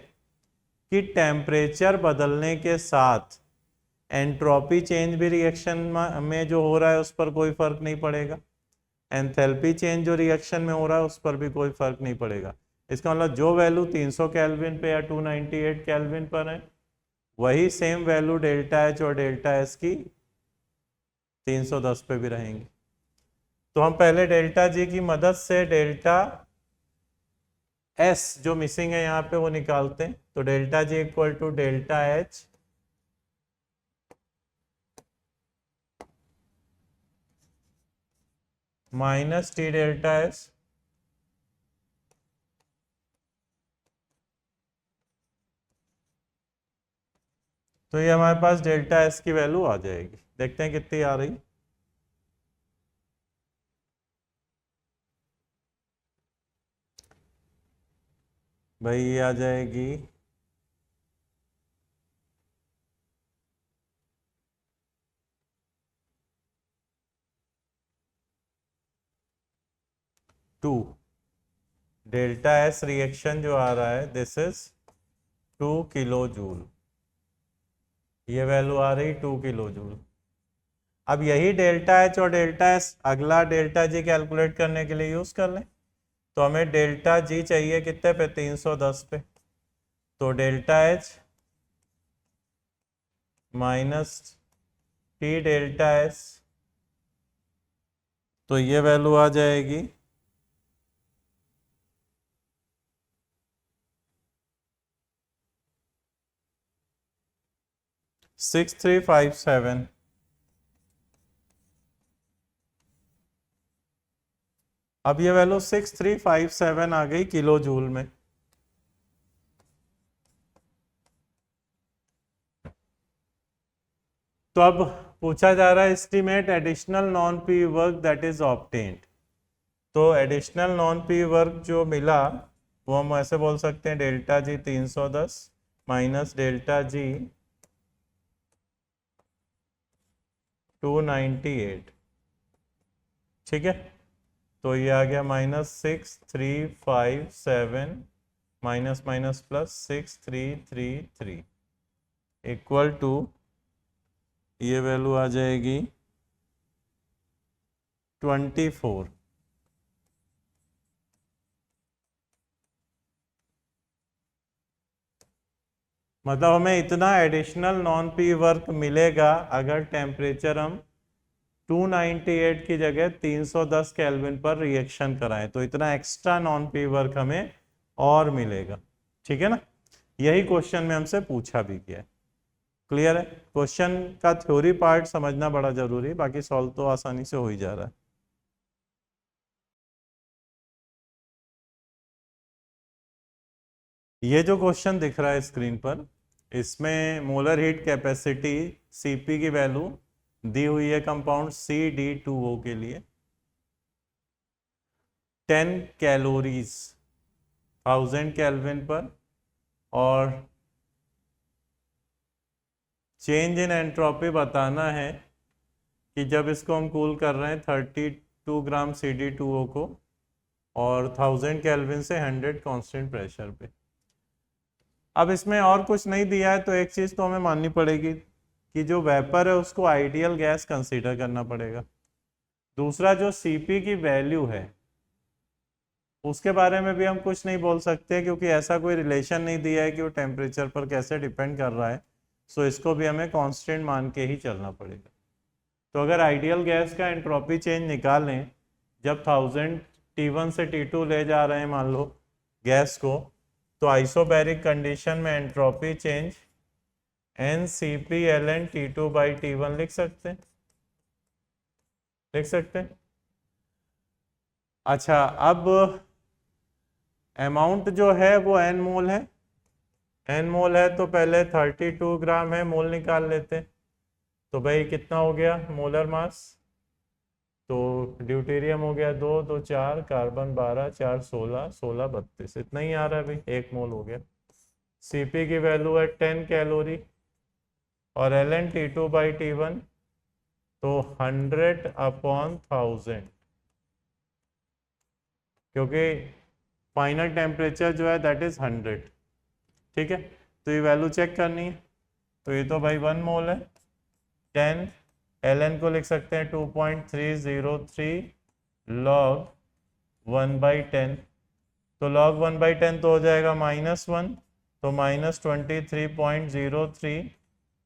कि टेम्परेचर बदलने के साथ एंट्रोपी चेंज भी रिएक्शन में जो हो रहा है उस पर कोई फर्क नहीं पड़ेगा, एंथैल्पी चेंज जो रिएक्शन में हो रहा है उस पर भी कोई फर्क नहीं पड़ेगा। इसका मतलब जो वैल्यू 300 केल्विन पे या 298 केल्विन पर है वही सेम वैल्यू डेल्टा एच और डेल्टा एस की 310 पे भी रहेंगी। तो हम पहले डेल्टा जी की मदद से डेल्टा एस जो मिसिंग है यहाँ पे वो निकालते हैं। तो delta G equal to delta H minus T delta S. तो ये हमारे पास डेल्टा एस की वैल्यू आ जाएगी। देखते हैं कितनी आ रही। भाई ये आ जाएगी 2। डेल्टा एस रिएक्शन जो आ रहा है दिस इज 2 किलो जूल। ये वैल्यू आ रही 2 किलो जूल। अब यही डेल्टा एच और डेल्टा एस अगला डेल्टा जी कैलकुलेट करने के लिए यूज कर लें। तो हमें डेल्टा जी चाहिए कितने पे? 310 पे। तो delta H minus T delta S, तो ये वैल्यू आ जाएगी 6357। अब ये वैल्यू 6357 आ गई किलो जूल में। तो अब पूछा जा रहा है estimate additional non P work that is obtained. तो एडिशनल नॉन पी वर्क जो मिला वो हम ऐसे बोल सकते हैं delta G 310 minus delta G 298। ठीक है, तो ये आ गया -6357 minus minus plus 6333 equal to ये वैल्यू आ जाएगी 24। मतलब हमें इतना एडिशनल नॉन पी वर्क मिलेगा अगर टेम्परेचर हम 298 की जगह 310 केल्विन पर रिएक्शन कराएं, तो इतना एक्स्ट्रा नॉन पी वर्क हमें और मिलेगा। ठीक है ना, यही क्वेश्चन में हमसे पूछा भी गया है। क्लियर है? क्वेश्चन का थ्योरी पार्ट समझना बड़ा जरूरी है, बाकी सॉल्व तो आसानी से हो ही जा रहा है। ये जो क्वेश्चन दिख रहा है स्क्रीन पर, इसमें मोलर हीट कैपेसिटी सीपी की वैल्यू दी हुई है कंपाउंड CD2O के लिए 10 कैलोरीज 1000 केल्विन पर, और चेंज इन एंट्रोपी बताना है कि जब इसको हम कूल कर रहे हैं 32 ग्राम CD2O को और 1000 केल्विन से 100 कांस्टेंट प्रेशर पे। अब इसमें और कुछ नहीं दिया है तो एक चीज़ तो हमें माननी पड़ेगी कि जो वेपर है उसको आइडियल गैस कंसीडर करना पड़ेगा। दूसरा जो सीपी की वैल्यू है उसके बारे में भी हम कुछ नहीं बोल सकते क्योंकि ऐसा कोई रिलेशन नहीं दिया है कि वो टेम्परेचर पर कैसे डिपेंड कर रहा है। सो इसको भी हमें कांस्टेंट मान के ही चलना पड़ेगा। तो अगर आइडियल गैस का एंट्रोपी चेंज निकालें जब 1000 T1 से T2 ले जा रहे हैं मान लो गैस को, तो आइसोबैरिक कंडीशन में entropy change NCP ln T2/T1 लिख सकते हैं, लिख सकते हैं। अच्छा, अब अमाउंट जो है वो n मोल है, n मोल है तो पहले 32 ग्राम है मोल निकाल लेते हैं। तो भाई कितना हो गया मोलर मास? तो ड्यूटेरियम हो गया 2, 2 4, कार्बन 12, 4 16, 16 32, इतना ही आ रहा है भाई, 1 मोल हो गया। सीपी की वैल्यू है 10 कैलोरी और एल एन T2/T1 तो 100/1000, क्योंकि फाइनल टेम्परेचर जो है दैट इज 100। ठीक है, तो ये वैल्यू चेक करनी है। तो ये तो भाई 1 मोल है। 10 ln को लिख सकते हैं 2.303 log 1/10, तो log 1/10 तो हो जाएगा -1, तो -23.03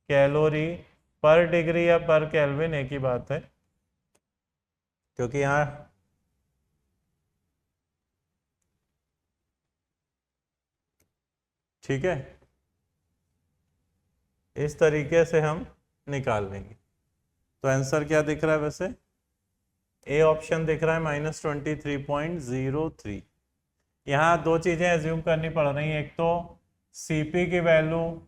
कैलोरी पर डिग्री या पर केल्विन, एक ही बात है, क्योंकि यहाँ ठीक है, इस तरीके से हम निकाल लेंगे। तो आंसर क्या दिख रहा है वैसे? ए ऑप्शन दिख रहा है -23.03। यहाँ दो चीज़ें एज्यूम करनी पड़ रही हैं, एक तो सीपी की वैल्यू,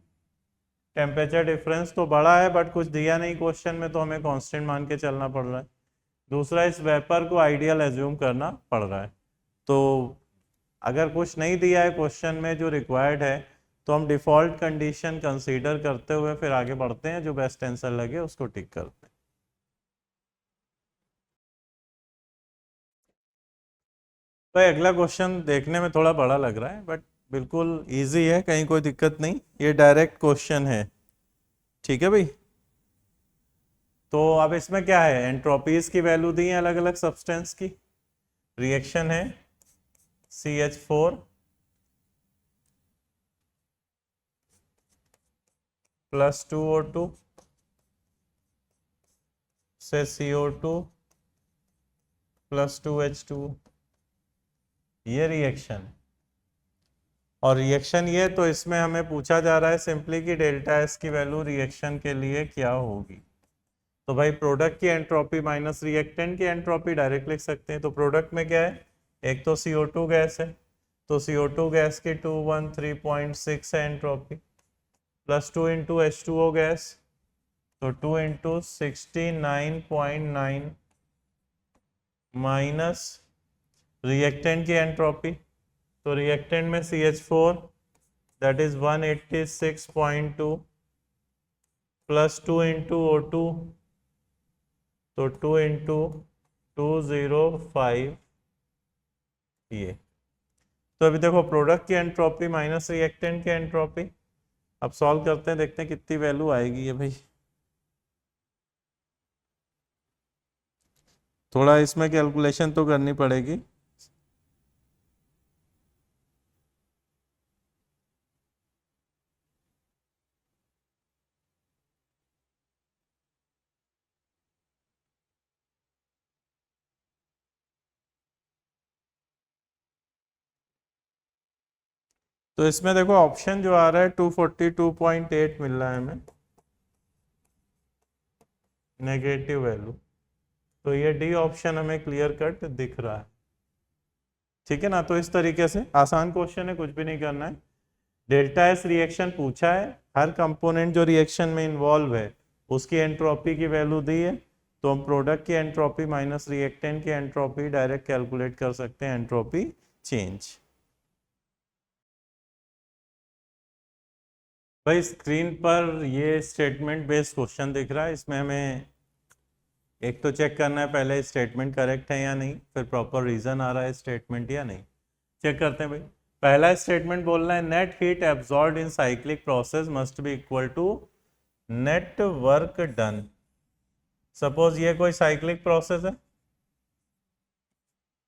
टेम्परेचर डिफरेंस तो बड़ा है बट कुछ दिया नहीं क्वेश्चन में, तो हमें कांस्टेंट मान के चलना पड़ रहा है। दूसरा, इस वेपर को आइडियल एज्यूम करना पड़ रहा है। तो अगर कुछ नहीं दिया है क्वेश्चन में जो रिक्वायर्ड है, तो हम डिफ़ॉल्ट कंडीशन कंसीडर करते हुए फिर आगे बढ़ते हैं, जो बेस्ट आंसर लगे उसको टिक करते हैं। भाई अगला क्वेश्चन देखने में थोड़ा बड़ा लग रहा है बट बिल्कुल इजी है, कहीं कोई दिक्कत नहीं, ये डायरेक्ट क्वेश्चन है। ठीक है भाई, तो अब इसमें क्या है, एंट्रोपीज की वैल्यू दी है अलग अलग सब्सटेंस की। रिएक्शन है CH4 + 2O2 से CO2 + 2H2, ये रिएक्शन। और रिएक्शन ये, तो इसमें हमें पूछा जा रहा है सिंपली कि डेल्टा एस की वैल्यू रिएक्शन के लिए क्या होगी। तो भाई प्रोडक्ट की एंट्रोपी माइनस रिएक्टेंट की एंट्रोपी डायरेक्ट लिख सकते हैं। तो प्रोडक्ट में क्या है, एक तो CO2 गैस है, तो CO2 गैस की 213.6 है एंट्रोपी, +2 × H2O गैस, तो 2 × 69.9 माइनस रिएक्टेंट की एंट्रोपी, तो रिएक्टेंट में CH4 दैट इज 186.2 + 2 × O2, तो 2 × 205, ये। तो अभी देखो प्रोडक्ट की एंट्रोपी माइनस रिएक्टेंट की एंट्रोपी, अब सॉल्व करते हैं, देखते हैं कितनी वैल्यू आएगी ये भाई। थोड़ा इसमें कैलकुलेशन तो करनी पड़ेगी। तो इसमें देखो ऑप्शन जो आ रहा है 242.8 मिल रहा है हमें, नेगेटिव वैल्यू, तो ये डी ऑप्शन हमें क्लियर कट दिख रहा है। ठीक है ना, तो इस तरीके से आसान क्वेश्चन है, कुछ भी नहीं करना है। डेल्टा एस रिएक्शन पूछा है, हर कंपोनेंट जो रिएक्शन में इन्वॉल्व है उसकी एंट्रोपी की वैल्यू दी है, तो हम प्रोडक्ट की एंट्रोपी माइनस रिएक्टेंट की एंट्रोपी डायरेक्ट कैलकुलेट कर सकते हैं, एंट्रोपी चेंज। भाई स्क्रीन पर ये स्टेटमेंट बेस्ड क्वेश्चन दिख रहा है, इसमें हमें एक तो चेक करना है पहले स्टेटमेंट करेक्ट है या नहीं, फिर प्रॉपर रीजन आ रहा है स्टेटमेंट या नहीं, चेक करते हैं भाई। पहला स्टेटमेंट बोलना है net heat absorbed in cyclic process must be equal to net work done. Suppose ये कोई साइक्लिक प्रोसेस है,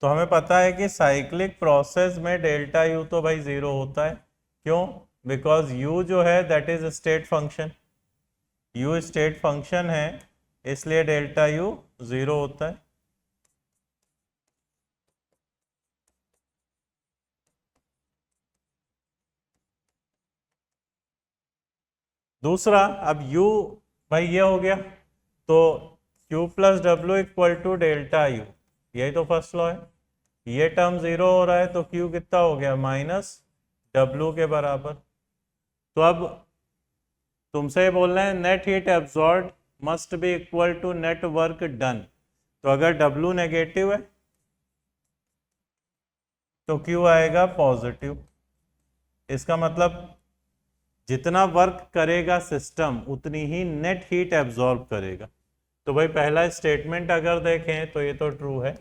तो हमें पता है कि साइक्लिक प्रोसेस में डेल्टा यू तो भाई 0 होता है। क्यों? बिकॉज यू जो है that is state function, you state function है, इसलिए डेल्टा यू 0 होता है। दूसरा, अब u भाई ये हो गया, तो q + w = डेल्टा यू, यही तो फर्स्ट लॉ है। ये टर्म 0 हो रहा है तो q कितना हो गया, -w के बराबर। तो अब तुमसे बोल रहे हैं net heat absorb must be equal to net work done. तो अगर W नेगेटिव है तो Q आएगा पॉजिटिव। इसका मतलब जितना वर्क करेगा सिस्टम उतनी ही नेट हीट एब्जॉर्ब करेगा। तो भाई पहला स्टेटमेंट अगर देखें तो ये तो ट्रू है,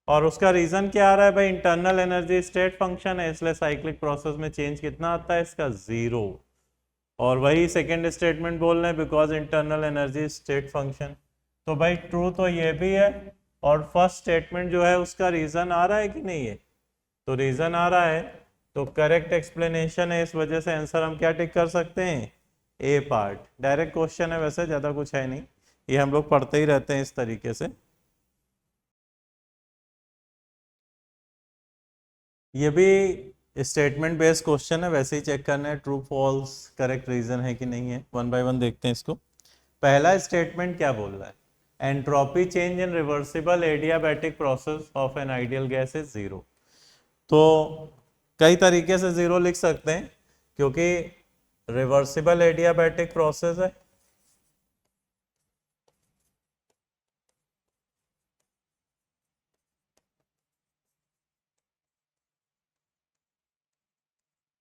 और उसका रीजन क्या आ रहा है भाई, इंटरनल एनर्जी स्टेट फंक्शन है, इसलिए साइक्लिक प्रोसेस में चेंज कितना आता है इसका, 0। और वही सेकेंड स्टेटमेंट बोल रहे हैं because internal energy state function. तो भाई ट्रू तो ये भी है, और फर्स्ट स्टेटमेंट जो है उसका रीजन आ रहा है कि नहीं है, तो रीजन आ रहा है, तो करेक्ट एक्सप्लेनेशन है। इस वजह से आंसर हम क्या टिक कर सकते हैं, ए पार्ट। डायरेक्ट क्वेश्चन है, वैसे ज़्यादा कुछ है नहीं, ये हम लोग पढ़ते ही रहते हैं इस तरीके से। ये भी स्टेटमेंट बेस्ड क्वेश्चन है, वैसे ही चेक करना है ट्रू फॉल्स करेक्ट रीजन है कि नहीं है। वन बाय वन देखते हैं इसको। पहला स्टेटमेंट क्या बोल रहा है, entropy change in reversible adiabatic process of N ideal gas is 0। तो कई तरीके से 0 लिख सकते हैं, क्योंकि रिवर्सिबल एडियाबैटिक प्रोसेस है,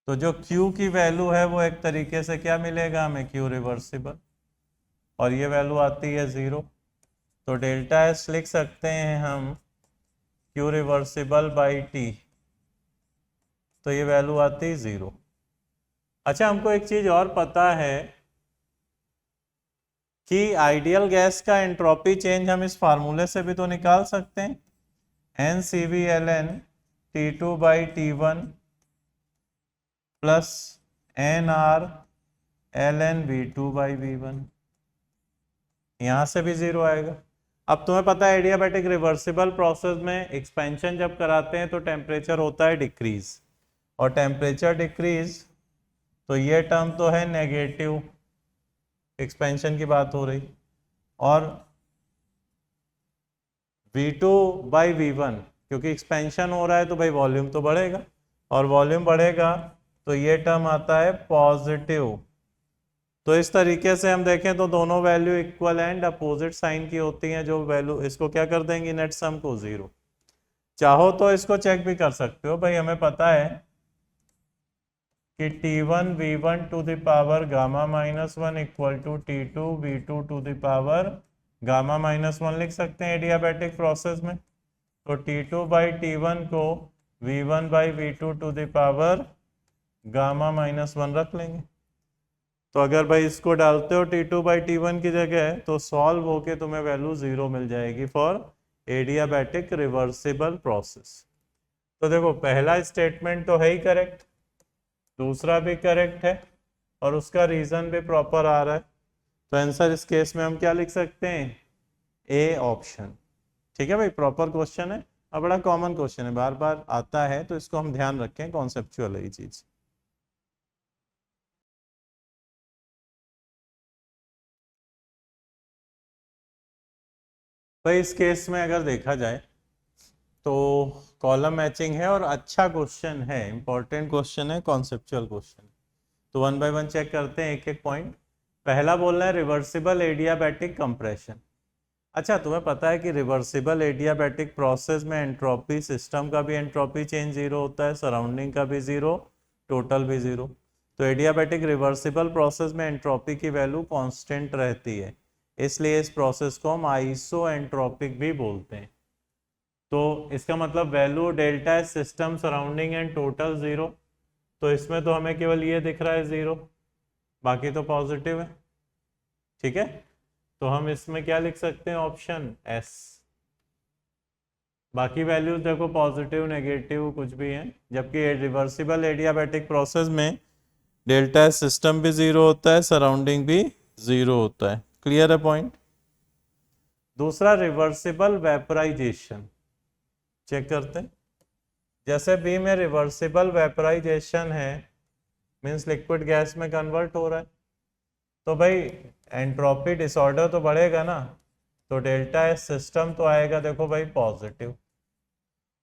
तो जो Q की वैल्यू है वो एक तरीके से क्या मिलेगा हमें, Q रिवर्सिबल, और ये वैल्यू आती है 0। तो डेल्टा एस लिख सकते हैं हम Q रिवर्सिबल बाई T, तो ये वैल्यू आती है 0। अच्छा, हमको एक चीज और पता है कि आइडियल गैस का एंट्रोपी चेंज हम इस फार्मूले से भी तो निकाल सकते हैं, NCV ln T2 by T1 plus NR ln V2 by V1, यहां से भी 0 आएगा। अब तुम्हें पता है एडियाबैटिक रिवर्सिबल प्रोसेस में एक्सपेंशन जब कराते हैं तो टेम्परेचर होता है डिक्रीज, और टेम्परेचर डिक्रीज तो ये टर्म तो है नेगेटिव, एक्सपेंशन की बात हो रही, और V2 बाई V1 क्योंकि एक्सपेंशन हो रहा है तो भाई वॉल्यूम तो बढ़ेगा, और वॉल्यूम बढ़ेगा तो ये टर्म आता है पॉजिटिव। तो इस तरीके से हम देखें तो दोनों value equal and opposite sign की होती हैं, जो वैल्यू इसको क्या कर देंगी, नेट सम को 0। चाहो तो इसको चेक भी कर सकते हो भाई, हमें पता है कि T1 V1 to the power gamma minus 1 equal to T2 V2 to the power gamma minus 1 लिख सकते हैं एडियाबैटिक प्रोसेस में। तो T2 बाई T1 को V1 by V2 to the power gamma minus 1 रख लेंगे। तो अगर भाई इसको डालते हो T2 बाई T1 की जगह तो सॉल्व होके तुम्हें वैल्यू 0 मिल जाएगी फॉर एडियाबैटिक रिवर्सिबल प्रोसेस। तो देखो पहला स्टेटमेंट तो है ही करेक्ट, दूसरा भी करेक्ट है, और उसका रीजन भी प्रॉपर आ रहा है। तो आंसर इस केस में हम क्या लिख सकते हैं, ए ऑप्शन। ठीक है भाई, प्रॉपर क्वेश्चन है और बड़ा कॉमन क्वेश्चन है, बार बार आता है, तो इसको हम ध्यान रखें, कॉन्सेप्चुअल है ये चीज। भाई इस केस में अगर देखा जाए तो कॉलम मैचिंग है और अच्छा क्वेश्चन है, इंपॉर्टेंट क्वेश्चन है, कॉन्सेप्चुअल क्वेश्चन। तो वन बाय वन चेक करते हैं एक एक पॉइंट। पहला बोलना है रिवर्सिबल एडियाबैटिक कंप्रेशन। अच्छा, तुम्हें पता है कि रिवर्सिबल एडियाबैटिक प्रोसेस में एंट्रोपी, सिस्टम का भी एंट्रोपी चेंज 0 होता है, सराउंडिंग का भी 0, टोटल भी 0। तो एडियाबैटिक रिवर्सिबल प्रोसेस में एंट्रोपी की वैल्यू कांस्टेंट रहती है, इसलिए इस प्रोसेस को हम आइसो एंट्रोपिक भी बोलते हैं। तो इसका मतलब वैल्यू डेल्टा है सिस्टम, सराउंडिंग एंड टोटल 0। तो इसमें तो हमें केवल ये दिख रहा है 0, बाकी तो पॉजिटिव है। ठीक है, तो हम इसमें क्या लिख सकते हैं, ऑप्शन एस। बाकी वैल्यूज देखो पॉजिटिव नेगेटिव कुछ भी हैं, जबकि रिवर्सिबल एडियाबैटिक प्रोसेस में डेल्टा सिस्टम भी 0 होता है, सराउंडिंग भी 0 होता है। क्लियर है पॉइंट। दूसरा रिवर्सिबल वेपराइजेशन चेक करते हैं। जैसे बी में रिवर्सिबल वेपराइजेशन है, मीन्स लिक्विड गैस में कन्वर्ट हो रहा है, तो भाई एंट्रोपी डिसऑर्डर तो बढ़ेगा ना, तो डेल्टा एस सिस्टम तो आएगा देखो भाई पॉजिटिव,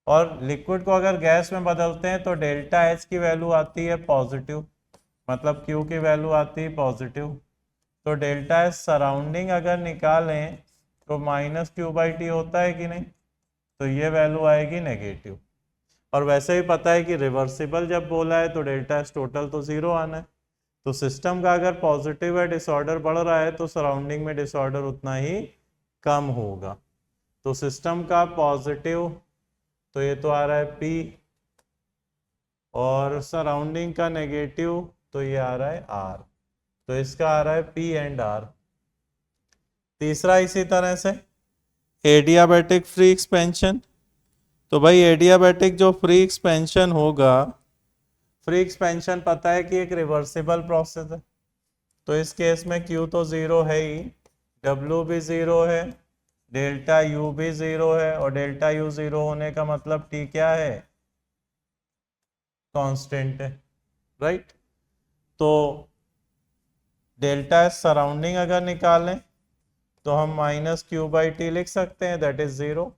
और लिक्विड को अगर गैस में बदलते हैं तो डेल्टा एच की वैल्यू आती है पॉजिटिव, मतलब क्यू की वैल्यू आती है पॉजिटिव। तो डेल्टा एस सराउंडिंग अगर निकालें तो माइनस क्यू बाई टी होता है कि नहीं, तो ये वैल्यू आएगी नेगेटिव। और वैसे भी पता है कि रिवर्सिबल जब बोला है तो डेल्टा एस टोटल तो जीरो आना है। तो सिस्टम का अगर पॉजिटिव है, डिसऑर्डर बढ़ रहा है, तो सराउंडिंग में डिसऑर्डर उतना ही कम होगा। तो सिस्टम का पॉजिटिव, तो ये तो आ रहा है P, और सराउंडिंग का नेगेटिव, तो ये आ रहा है R। तो इसका आ रहा है P एंड R। तीसरा इसी तरह से एडियाबैटिक फ्री एक्सपेंशन। तो भाई एडियाबैटिक जो फ्री एक्सपेंशन होगा, फ्री एक्सपेंशन पता है कि एक रिवर्सिबल प्रोसेस है, तो इस केस में Q तो जीरो है ही, W भी जीरो है, डेल्टा U भी जीरो है, और डेल्टा U जीरो होने का मतलब T क्या है, कांस्टेंट है, राइट। तो डेल्टा एस सराउंडिंग अगर निकालें तो हम माइनस क्यू बाई टी लिख सकते हैं, दैट इज जीरो।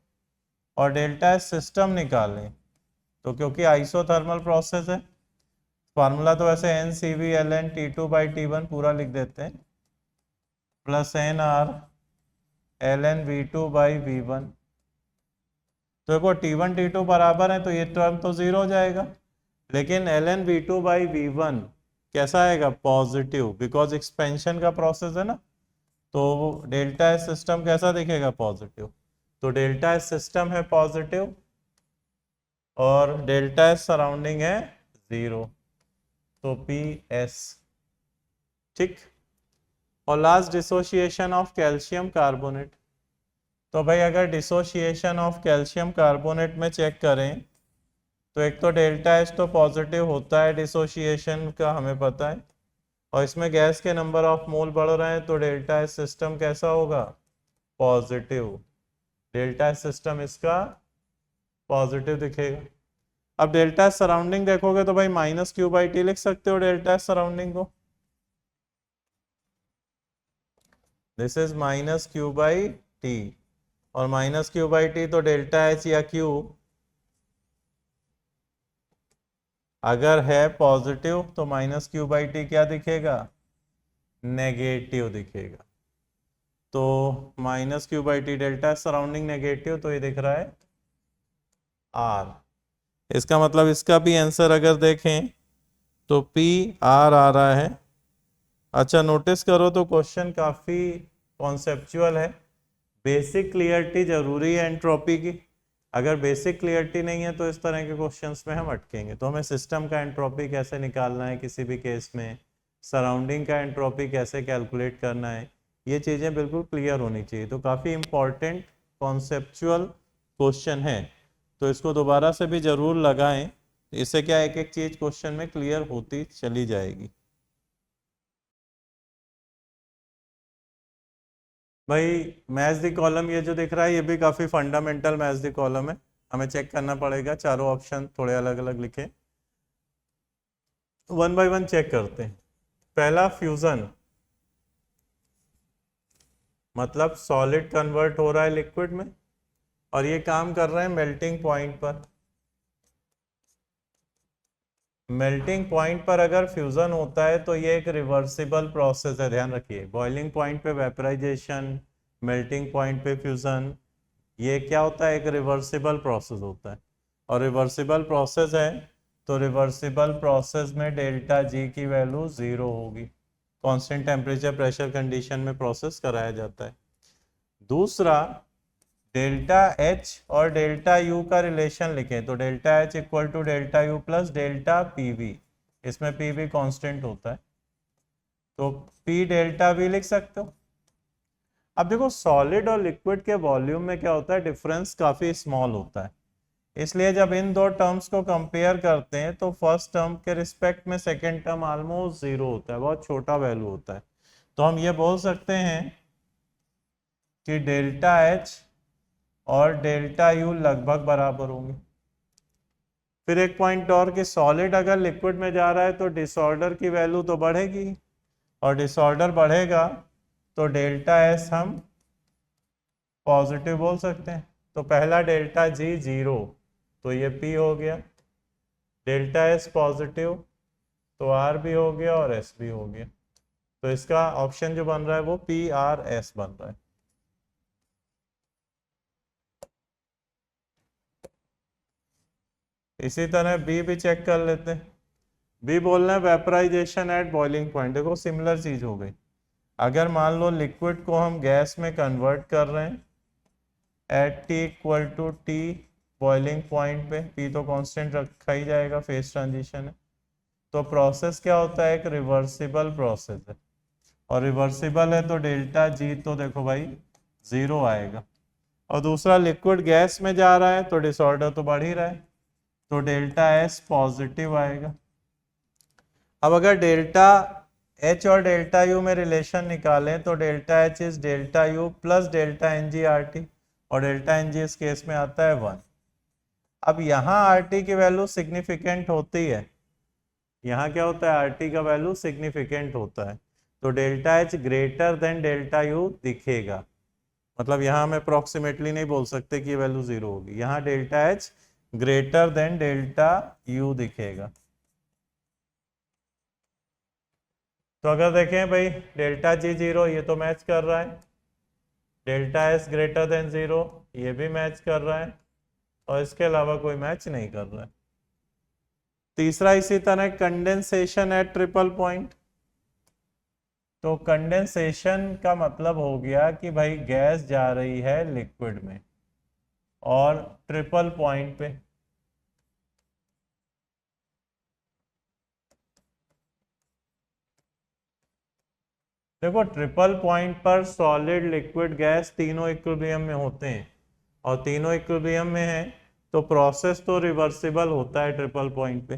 और डेल्टा एस सिस्टम निकालें तो क्योंकि आइसोथर्मल प्रोसेस है, फार्मूला तो वैसे N C V L N T two by T one पूरा लिख देते हैं, plus N R L N V two by V one. तो देखो टी वन टी टू बराबर है तो ये टर्म तो जीरो हो जाएगा, लेकिन L N V two by V one कैसा आएगा, पॉजिटिव, बिकॉज एक्सपेंशन का प्रोसेस है ना। तो डेल्टा एस सिस्टम कैसा दिखेगा, पॉजिटिव। तो डेल्टा एस सिस्टम है पॉजिटिव और डेल्टा एस सराउंडिंग है जीरो, तो पी एस, ठीक। और last dissociation of calcium carbonate. तो भाई अगर डिसोसिएशन ऑफ कैल्शियम कार्बोनेट में चेक करें तो एक तो डेल्टा एस तो पॉजिटिव होता है डिसोसिएशन का, हमें पता है, और इसमें गैस के नंबर ऑफ मोल बढ़ रहे हैं, तो डेल्टा एस सिस्टम कैसा होगा, पॉजिटिव। डेल्टा एस सिस्टम इसका पॉजिटिव दिखेगा। अब डेल्टा एस सराउंडिंग देखोगे तो भाई माइनस क्यू बाई टी लिख सकते हो डेल्टा एस सराउंडिंग को, this is minus Q by T, और माइनस क्यू बाई टी तो डेल्टा एच या क्यू अगर है पॉजिटिव तो माइनस क्यू बाई टी क्या दिखेगा, नेगेटिव दिखेगा। तो minus Q by T delta surrounding negative, तो ये दिख रहा है आर। इसका मतलब इसका भी आंसर अगर देखें तो पी आर आ रहा है। अच्छा नोटिस करो तो क्वेश्चन काफी कॉन्सेप्चुअल है, बेसिक क्लियरिटी जरूरी है एंट्रोपी की। अगर बेसिक क्लियरिटी नहीं है तो इस तरह के क्वेश्चंस में हम अटकेंगे। तो हमें सिस्टम का एंट्रोपी कैसे निकालना है किसी भी केस में, सराउंडिंग का एंट्रोपी कैसे कैलकुलेट करना है, ये चीज़ें बिल्कुल क्लियर होनी चाहिए। तो काफ़ी इंपॉर्टेंट कॉन्सेप्चुअल क्वेश्चन है, तो इसको दोबारा से भी ज़रूर लगाएं, इससे क्या एक एक चीज़ क्वेश्चन में क्लियर होती चली जाएगी। भाई मैच द कॉलम ये जो दिख रहा है ये भी काफ़ी फंडामेंटल मैच द कॉलम है, हमें चेक करना पड़ेगा, चारों ऑप्शन थोड़े अलग अलग लिखे, वन बाय वन चेक करते हैं। पहला फ्यूजन, मतलब सॉलिड कन्वर्ट हो रहा है लिक्विड में, और ये काम कर रहे हैं मेल्टिंग पॉइंट पर। मेल्टिंग पॉइंट पर अगर फ्यूजन होता है तो ये एक रिवर्सिबल प्रोसेस है, ध्यान रखिए। बॉइलिंग पॉइंट पे वेपराइजेशन, मेल्टिंग पॉइंट पे फ्यूजन, ये क्या होता है, एक रिवर्सिबल प्रोसेस होता है। और रिवर्सिबल प्रोसेस है तो रिवर्सिबल प्रोसेस में डेल्टा जी की वैल्यू जीरो होगी, कांस्टेंट टेम्परेचर प्रेशर कंडीशन में प्रोसेस कराया जाता है। दूसरा, डेल्टा एच और डेल्टा यू का रिलेशन लिखें तो delta H equal to delta U plus delta P V, इसमें पी वी कॉन्स्टेंट होता है, तो पी डेल्टा वी लिख सकते हो। अब देखो सॉलिड और लिक्विड के वॉल्यूम में क्या होता है, डिफरेंस काफी स्मॉल होता है, इसलिए जब इन दो टर्म्स को कंपेयर करते हैं तो फर्स्ट टर्म के रिस्पेक्ट में सेकेंड टर्म ऑलमोस्ट जीरो होता है, बहुत छोटा वैल्यू होता है। तो हम ये बोल सकते हैं कि डेल्टा एच और डेल्टा यू लगभग बराबर होंगे। फिर एक पॉइंट और कि सॉलिड अगर लिक्विड में जा रहा है तो डिसऑर्डर की वैल्यू तो बढ़ेगी, और डिसऑर्डर बढ़ेगा तो डेल्टा एस हम पॉजिटिव बोल सकते हैं। तो पहला डेल्टा जी जीरो, तो ये पी हो गया, डेल्टा एस पॉजिटिव तो आर भी हो गया और एस भी हो गया। तो इसका ऑप्शन जो बन रहा है वो PRS बन रहा है। इसी तरह बी भी चेक कर लेते हैं। बी बोलना है वेपराइजेशन एट बॉइलिंग पॉइंट। देखो सिमिलर चीज हो गई। अगर मान लो लिक्विड को हम गैस में कन्वर्ट कर रहे हैं at T equal to T boiling point पे, पी तो कांस्टेंट रखा ही जाएगा, फेज ट्रांजिशन है, तो प्रोसेस क्या होता है, एक रिवर्सिबल प्रोसेस है। और रिवर्सिबल है तो डेल्टा जी तो देखो भाई 0 आएगा। और दूसरा लिक्विड गैस में जा रहा है तो डिसऑर्डर तो बढ़ ही रहा है, तो डेल्टा एस पॉजिटिव आएगा। अब अगर डेल्टा एच और डेल्टा यू में रिलेशन निकालें तो delta H is delta U plus delta N G R T, और डेल्टा एन जी इस केस में आता है 1। अब यहाँ आर टी की वैल्यू सिग्निफिकेंट होती है, यहाँ क्या होता है, आर टी का वैल्यू सिग्निफिकेंट होता है, तो delta H greater than delta U दिखेगा। मतलब यहाँ हम अप्रोक्सीमेटली नहीं बोल सकते कि ये वैल्यू 0 होगी, यहाँ delta H greater than delta U दिखेगा। तो अगर देखें भाई डेल्टा जी 0 ये तो मैच कर रहा है, डेल्टा एस ग्रेटर देन 0 ये भी मैच कर रहा है, और इसके अलावा कोई मैच नहीं कर रहा है। तीसरा इसी तरह कंडेंसेशन एट ट्रिपल पॉइंट। तो कंडेंसेशन का मतलब हो गया कि भाई गैस जा रही है लिक्विड में और ट्रिपल पॉइंट पे, देखो ट्रिपल पॉइंट पर सॉलिड लिक्विड गैस तीनों इक्विलिब्रियम में होते हैं, और तीनों इक्विलिब्रियम में है तो प्रोसेस तो रिवर्सिबल होता है ट्रिपल पॉइंट पे।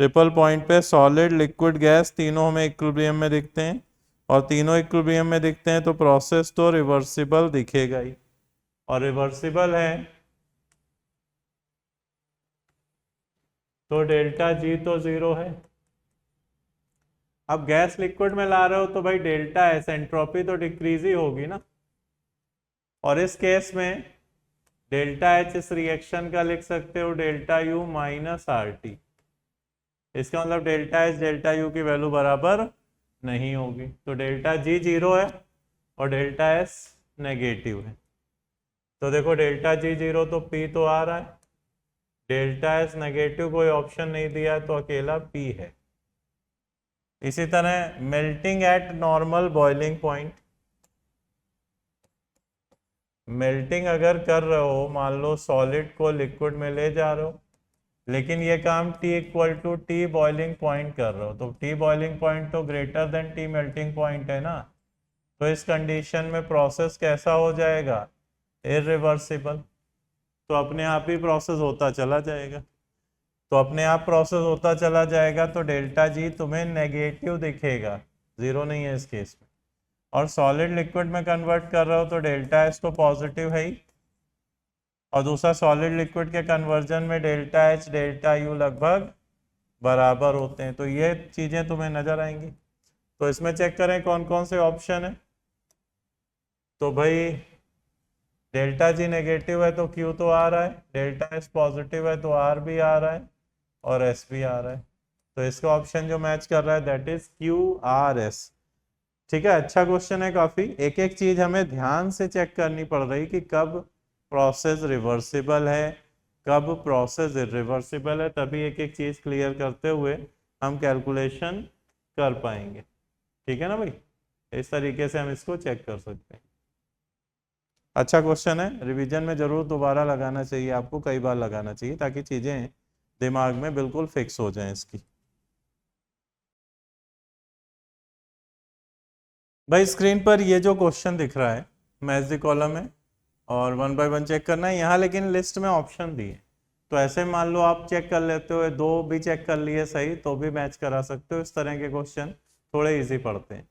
ट्रिपल पॉइंट पे सॉलिड लिक्विड गैस तीनों हमें इक्विलिब्रियम में दिखते हैं, और तीनों इक्विलिब्रियम में दिखते हैं तो प्रोसेस तो रिवर्सिबल दिखेगा ही, और रिवर्सिबल है तो डेल्टा जी तो 0 है। अब गैस लिक्विड में ला रहे हो तो भाई डेल्टा एस एंट्रोपी तो डिक्रीज ही होगी ना, और इस केस में डेल्टा एच इस रिएक्शन का लिख सकते हो delta U minus R T. इसका मतलब डेल्टा एच डेल्टा यू की वैल्यू बराबर नहीं होगी, तो डेल्टा जी 0 है और डेल्टा एस नेगेटिव है। तो देखो डेल्टा जी 0 तो पी तो आ रहा है, डेल्टा एस नेगेटिव कोई ऑप्शन नहीं दिया है तो अकेला पी है। इसी तरह melting eight normal boiling point. Melting अगर कर रहे हो, मान लो सॉलिड को लिक्विड में ले जा रहे हो, लेकिन ये काम T equal to T boiling point कर रहे हो, तो T बॉइलिंग पॉइंट तो greater than T melting point है ना, तो इस कंडीशन में प्रोसेस कैसा हो जाएगा, इरिवर्सिबल। तो अपने आप ही प्रोसेस होता चला जाएगा, तो अपने आप प्रोसेस होता चला जाएगा तो डेल्टा जी तुम्हें नेगेटिव दिखेगा, 0 नहीं है इस केस में। और सॉलिड लिक्विड में कन्वर्ट कर रहे हो तो डेल्टा एस तो पॉजिटिव है ही, और दूसरा सॉलिड लिक्विड के कन्वर्जन में डेल्टा एच डेल्टा यू लगभग बराबर होते हैं, तो ये चीजें तुम्हें नजर आएंगी। तो इसमें चेक करें कौन कौन से ऑप्शन है। तो भाई डेल्टा जी नेगेटिव है तो क्यू तो आ रहा है, डेल्टा एस पॉजिटिव है तो आर भी आ रहा है, और एस भी आ रहा है, तो इसका ऑप्शन जो मैच कर रहा है that is Q R S. ठीक है, अच्छा क्वेश्चन है काफी। एक एक चीज हमें ध्यान से चेक करनी पड़ रही कि कब प्रोसेस रिवर्सिबल है, कब प्रोसेस इरिवर्सिबल है, तभी एक एक चीज क्लियर करते हुए हम कैलकुलेशन कर पाएंगे। ठीक है ना भाई, इस तरीके से हम इसको चेक कर सकते हैं। अच्छा क्वेश्चन है, रिवीजन में जरूर दोबारा लगाना चाहिए, आपको कई बार लगाना चाहिए ताकि चीजें दिमाग में बिल्कुल फिक्स हो जाएं इसकी। भाई स्क्रीन पर ये जो क्वेश्चन दिख रहा है मैच द कॉलम है, और 1 बाय 1 चेक करना है यहाँ, लेकिन लिस्ट में ऑप्शन दिए, तो ऐसे मान लो आप चेक कर लेते हो, 2 भी चेक कर लिए सही तो भी मैच करा सकते हो। इस तरह के क्वेश्चन थोड़े इजी पड़ते हैं,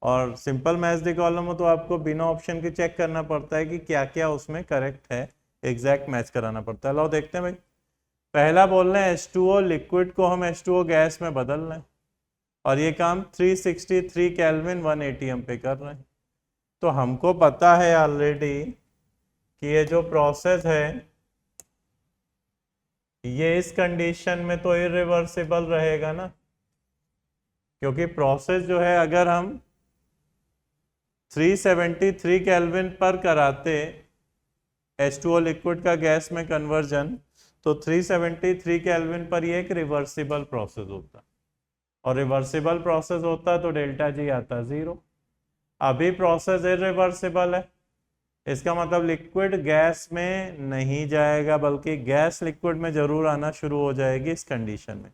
और सिंपल मैच द कॉलम हो तो आपको बिना ऑप्शन के चेक करना पड़ता है कि क्या क्या उसमें करेक्ट है, एग्जैक्ट मैच कराना पड़ता है। लो देखते हैं भाई, पहला बोल रहे हैं H2O लिक्विड को हम H2O गैस में बदल रहे हैं, और ये काम 363 केल्विन 1 एटीएम पे कर रहे हैं। तो हमको पता है ऑलरेडी कि ये जो प्रोसेस है ये इस कंडीशन में तो इरिवर्सिबल रहेगा ना, क्योंकि प्रोसेस जो है अगर हम 373 केल्विन पर कराते H2O लिक्विड का गैस में कन्वर्जन, तो 373 केल्विन पर ये एक रिवर्सिबल प्रोसेस होता, और रिवर्सिबल प्रोसेस होता तो डेल्टा जी आता 0। अभी प्रोसेस इरिवर्सिबल है, इसका मतलब लिक्विड गैस में नहीं जाएगा, बल्कि गैस लिक्विड में जरूर आना शुरू हो जाएगी इस कंडीशन में,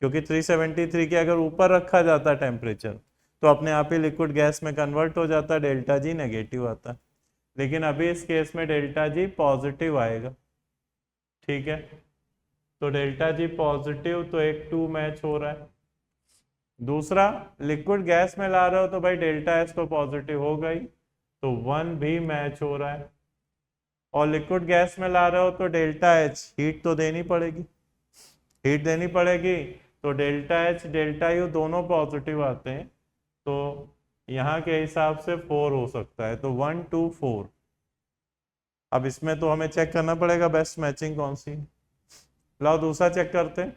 क्योंकि 373 के अगर ऊपर रखा जाता टेम्परेचर तो अपने आप ही लिक्विड गैस में कन्वर्ट हो जाता, डेल्टा जी नेगेटिव आता। लेकिन अभी इस केस में डेल्टा जी पॉजिटिव आएगा, ठीक है। तो डेल्टा जी पॉजिटिव, तो एक 2 मैच हो रहा है। दूसरा, लिक्विड गैस में ला रहे हो तो भाई डेल्टा एस तो पॉजिटिव होगा ही, तो 1 भी मैच हो रहा है। और लिक्विड गैस में ला रहे हो तो डेल्टा एच, हीट तो देनी पड़ेगी, हीट देनी पड़ेगी, तो डेल्टा एच डेल्टा यू दोनों पॉजिटिव आते हैं, तो यहाँ के हिसाब से 4 हो सकता है, तो 1 2 4। अब इसमें तो हमें चेक करना पड़ेगा बेस्ट मैचिंग कौन सी। लाओ दूसरा चेक करते हैं।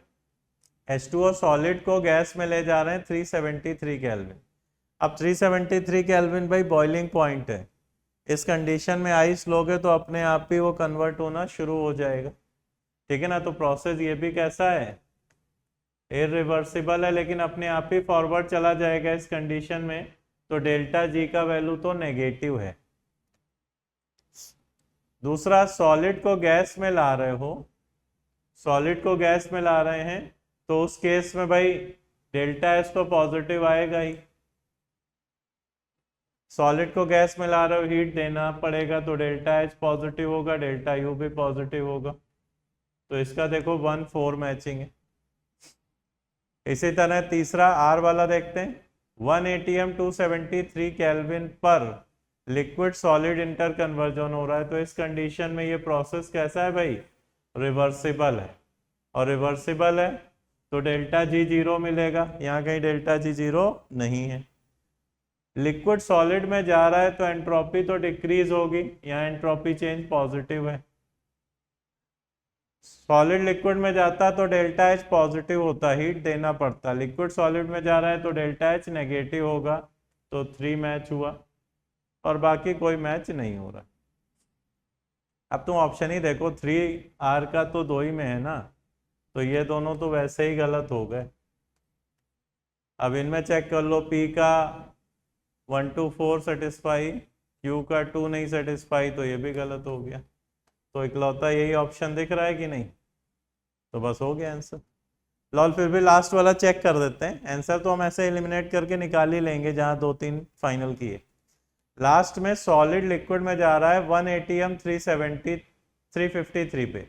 H2O सॉलिड को गैस में ले जा रहे हैं 373 केल्विन। अब 373 केल्विन भाई बॉइलिंग पॉइंट है, इस कंडीशन में आइस लोगे तो अपने आप ही वो कन्वर्ट होना शुरू हो जाएगा, ठीक है ना। तो प्रोसेस ये भी कैसा है, इरिवर्सिबल है, लेकिन अपने आप ही फॉरवर्ड चला जाएगा इस कंडीशन में, तो डेल्टा जी का वैल्यू तो नेगेटिव है। दूसरा, सॉलिड को गैस में ला रहे हो, सॉलिड को गैस में ला रहे हैं, तो उस केस में भाई डेल्टा एस तो पॉजिटिव आएगा ही। सॉलिड को गैस में ला रहे हो, हीट देना पड़ेगा, तो डेल्टा एच पॉजिटिव होगा, डेल्टा यू भी पॉजिटिव होगा, तो इसका देखो 1 4 मैचिंग है। इसी तरह तीसरा आर वाला देखते हैं। 1 atm 273 केल्विन पर लिक्विड सॉलिड इंटर कन्वर्जन हो रहा है, तो इस कंडीशन में ये प्रोसेस कैसा है भाई, रिवर्सिबल है। और रिवर्सिबल है तो डेल्टा जी 0 मिलेगा, यहाँ कहीं डेल्टा जी 0 नहीं है। लिक्विड सॉलिड में जा रहा है तो एंट्रोपी तो डिक्रीज होगी, यहाँ एंट्रोपी चेंज पॉजिटिव है। सॉलिड लिक्विड में जाता तो डेल्टा एच पॉजिटिव होता, हीट देना पड़ता। लिक्विड सॉलिड में जा रहा है तो डेल्टा एच नेगेटिव होगा, तो 3 मैच हुआ, और बाकी कोई मैच नहीं हो रहा। अब तुम ऑप्शन ही देखो, 3R का तो 2 ही में है ना, तो ये दोनों तो वैसे ही गलत हो गए। अब इनमें चेक कर लो, P का 1 2 4 सेटिस्फाई, Q का 2 नहीं सेटिस्फाई, तो ये भी गलत हो गया। तो इकलौता यही ऑप्शन दिख रहा है कि नहीं, तो बस हो गया आंसर। लॉल फिर भी लास्ट वाला चेक कर देते हैं। आंसर तो हम ऐसे एलिमिनेट करके निकाल ही लेंगे जहां 2 3 फाइनल किए। लास्ट में सॉलिड लिक्विड में जा रहा है 1 atm 353 पे।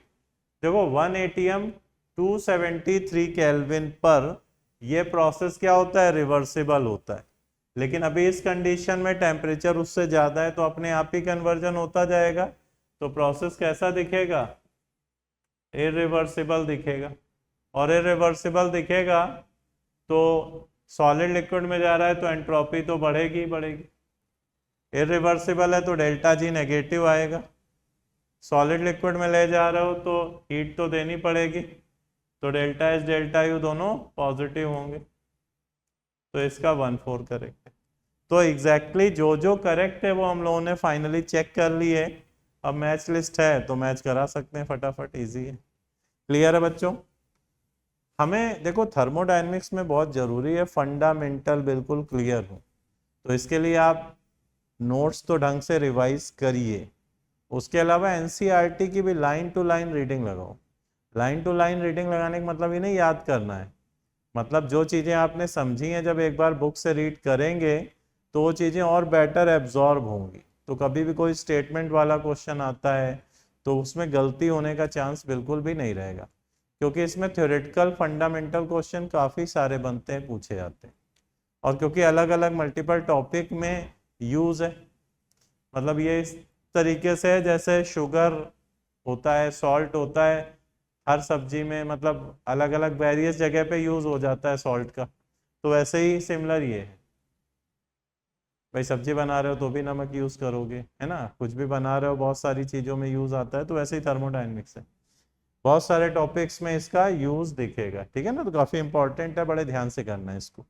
देखो 1 atm 273 केल्विन पर ये प्रोसेस क्या होता है, रिवर्सिबल होता है। लेकिन अभी इस कंडीशन में टेम्परेचर उससे ज़्यादा है, तो अपने आप ही कन्वर्जन होता जाएगा, तो प्रोसेस कैसा दिखेगा, इरिवर्सिबल दिखेगा। और इरिवर्सिबल दिखेगा तो सॉलिड लिक्विड में जा रहा है तो एंट्रोपी तो बढ़ेगी ही बढ़ेगी। इरिवर्सिबल है तो डेल्टा जी नेगेटिव आएगा। सॉलिड लिक्विड में ले जा रहे हो तो हीट तो देनी पड़ेगी, तो डेल्टा एच डेल्टा यू दोनों पॉजिटिव होंगे, तो इसका 1 4 करेक्ट है। तो एग्जैक्टली जो जो करेक्ट है वो हम लोगों ने फाइनली चेक कर ली है। अब मैच लिस्ट है तो मैच करा सकते हैं फटाफट, इजी है। क्लियर है बच्चों। हमें देखो थर्मोडायनेमिक्स में बहुत ज़रूरी है फंडामेंटल बिल्कुल क्लियर हो, तो इसके लिए आप नोट्स तो ढंग से रिवाइज करिए। उसके अलावा एनसीईआरटी की भी लाइन टू लाइन रीडिंग लगाओ। लाइन टू लाइन रीडिंग लगाने का मतलब ये नहीं याद करना है, मतलब जो चीज़ें आपने समझी हैं जब एक बार बुक से रीड करेंगे तो वो चीज़ें और बेटर एब्जॉर्ब होंगी। तो कभी भी कोई स्टेटमेंट वाला क्वेश्चन आता है तो उसमें गलती होने का चांस बिल्कुल भी नहीं रहेगा, क्योंकि इसमें थ्योरेटिकल फंडामेंटल क्वेश्चन काफ़ी सारे बनते हैं, पूछे जाते हैं। और क्योंकि अलग अलग मल्टीपल टॉपिक में यूज़ है, मतलब ये इस तरीके से है जैसे शुगर होता है, सॉल्ट होता है, हर सब्जी में मतलब अलग अलग वेरियस जगह पे यूज़ हो जाता है सॉल्ट का, तो वैसे ही सिमिलर ये है। भाई सब्जी बना रहे हो तो भी नमक यूज़ करोगे, है ना, कुछ भी बना रहे हो बहुत सारी चीज़ों में यूज़ आता है, तो वैसे ही थर्मोडायनेमिक्स है, बहुत सारे टॉपिक्स में इसका यूज़ दिखेगा, ठीक है ना। तो काफ़ी इंपॉर्टेंट है, बड़े ध्यान से करना है इसको।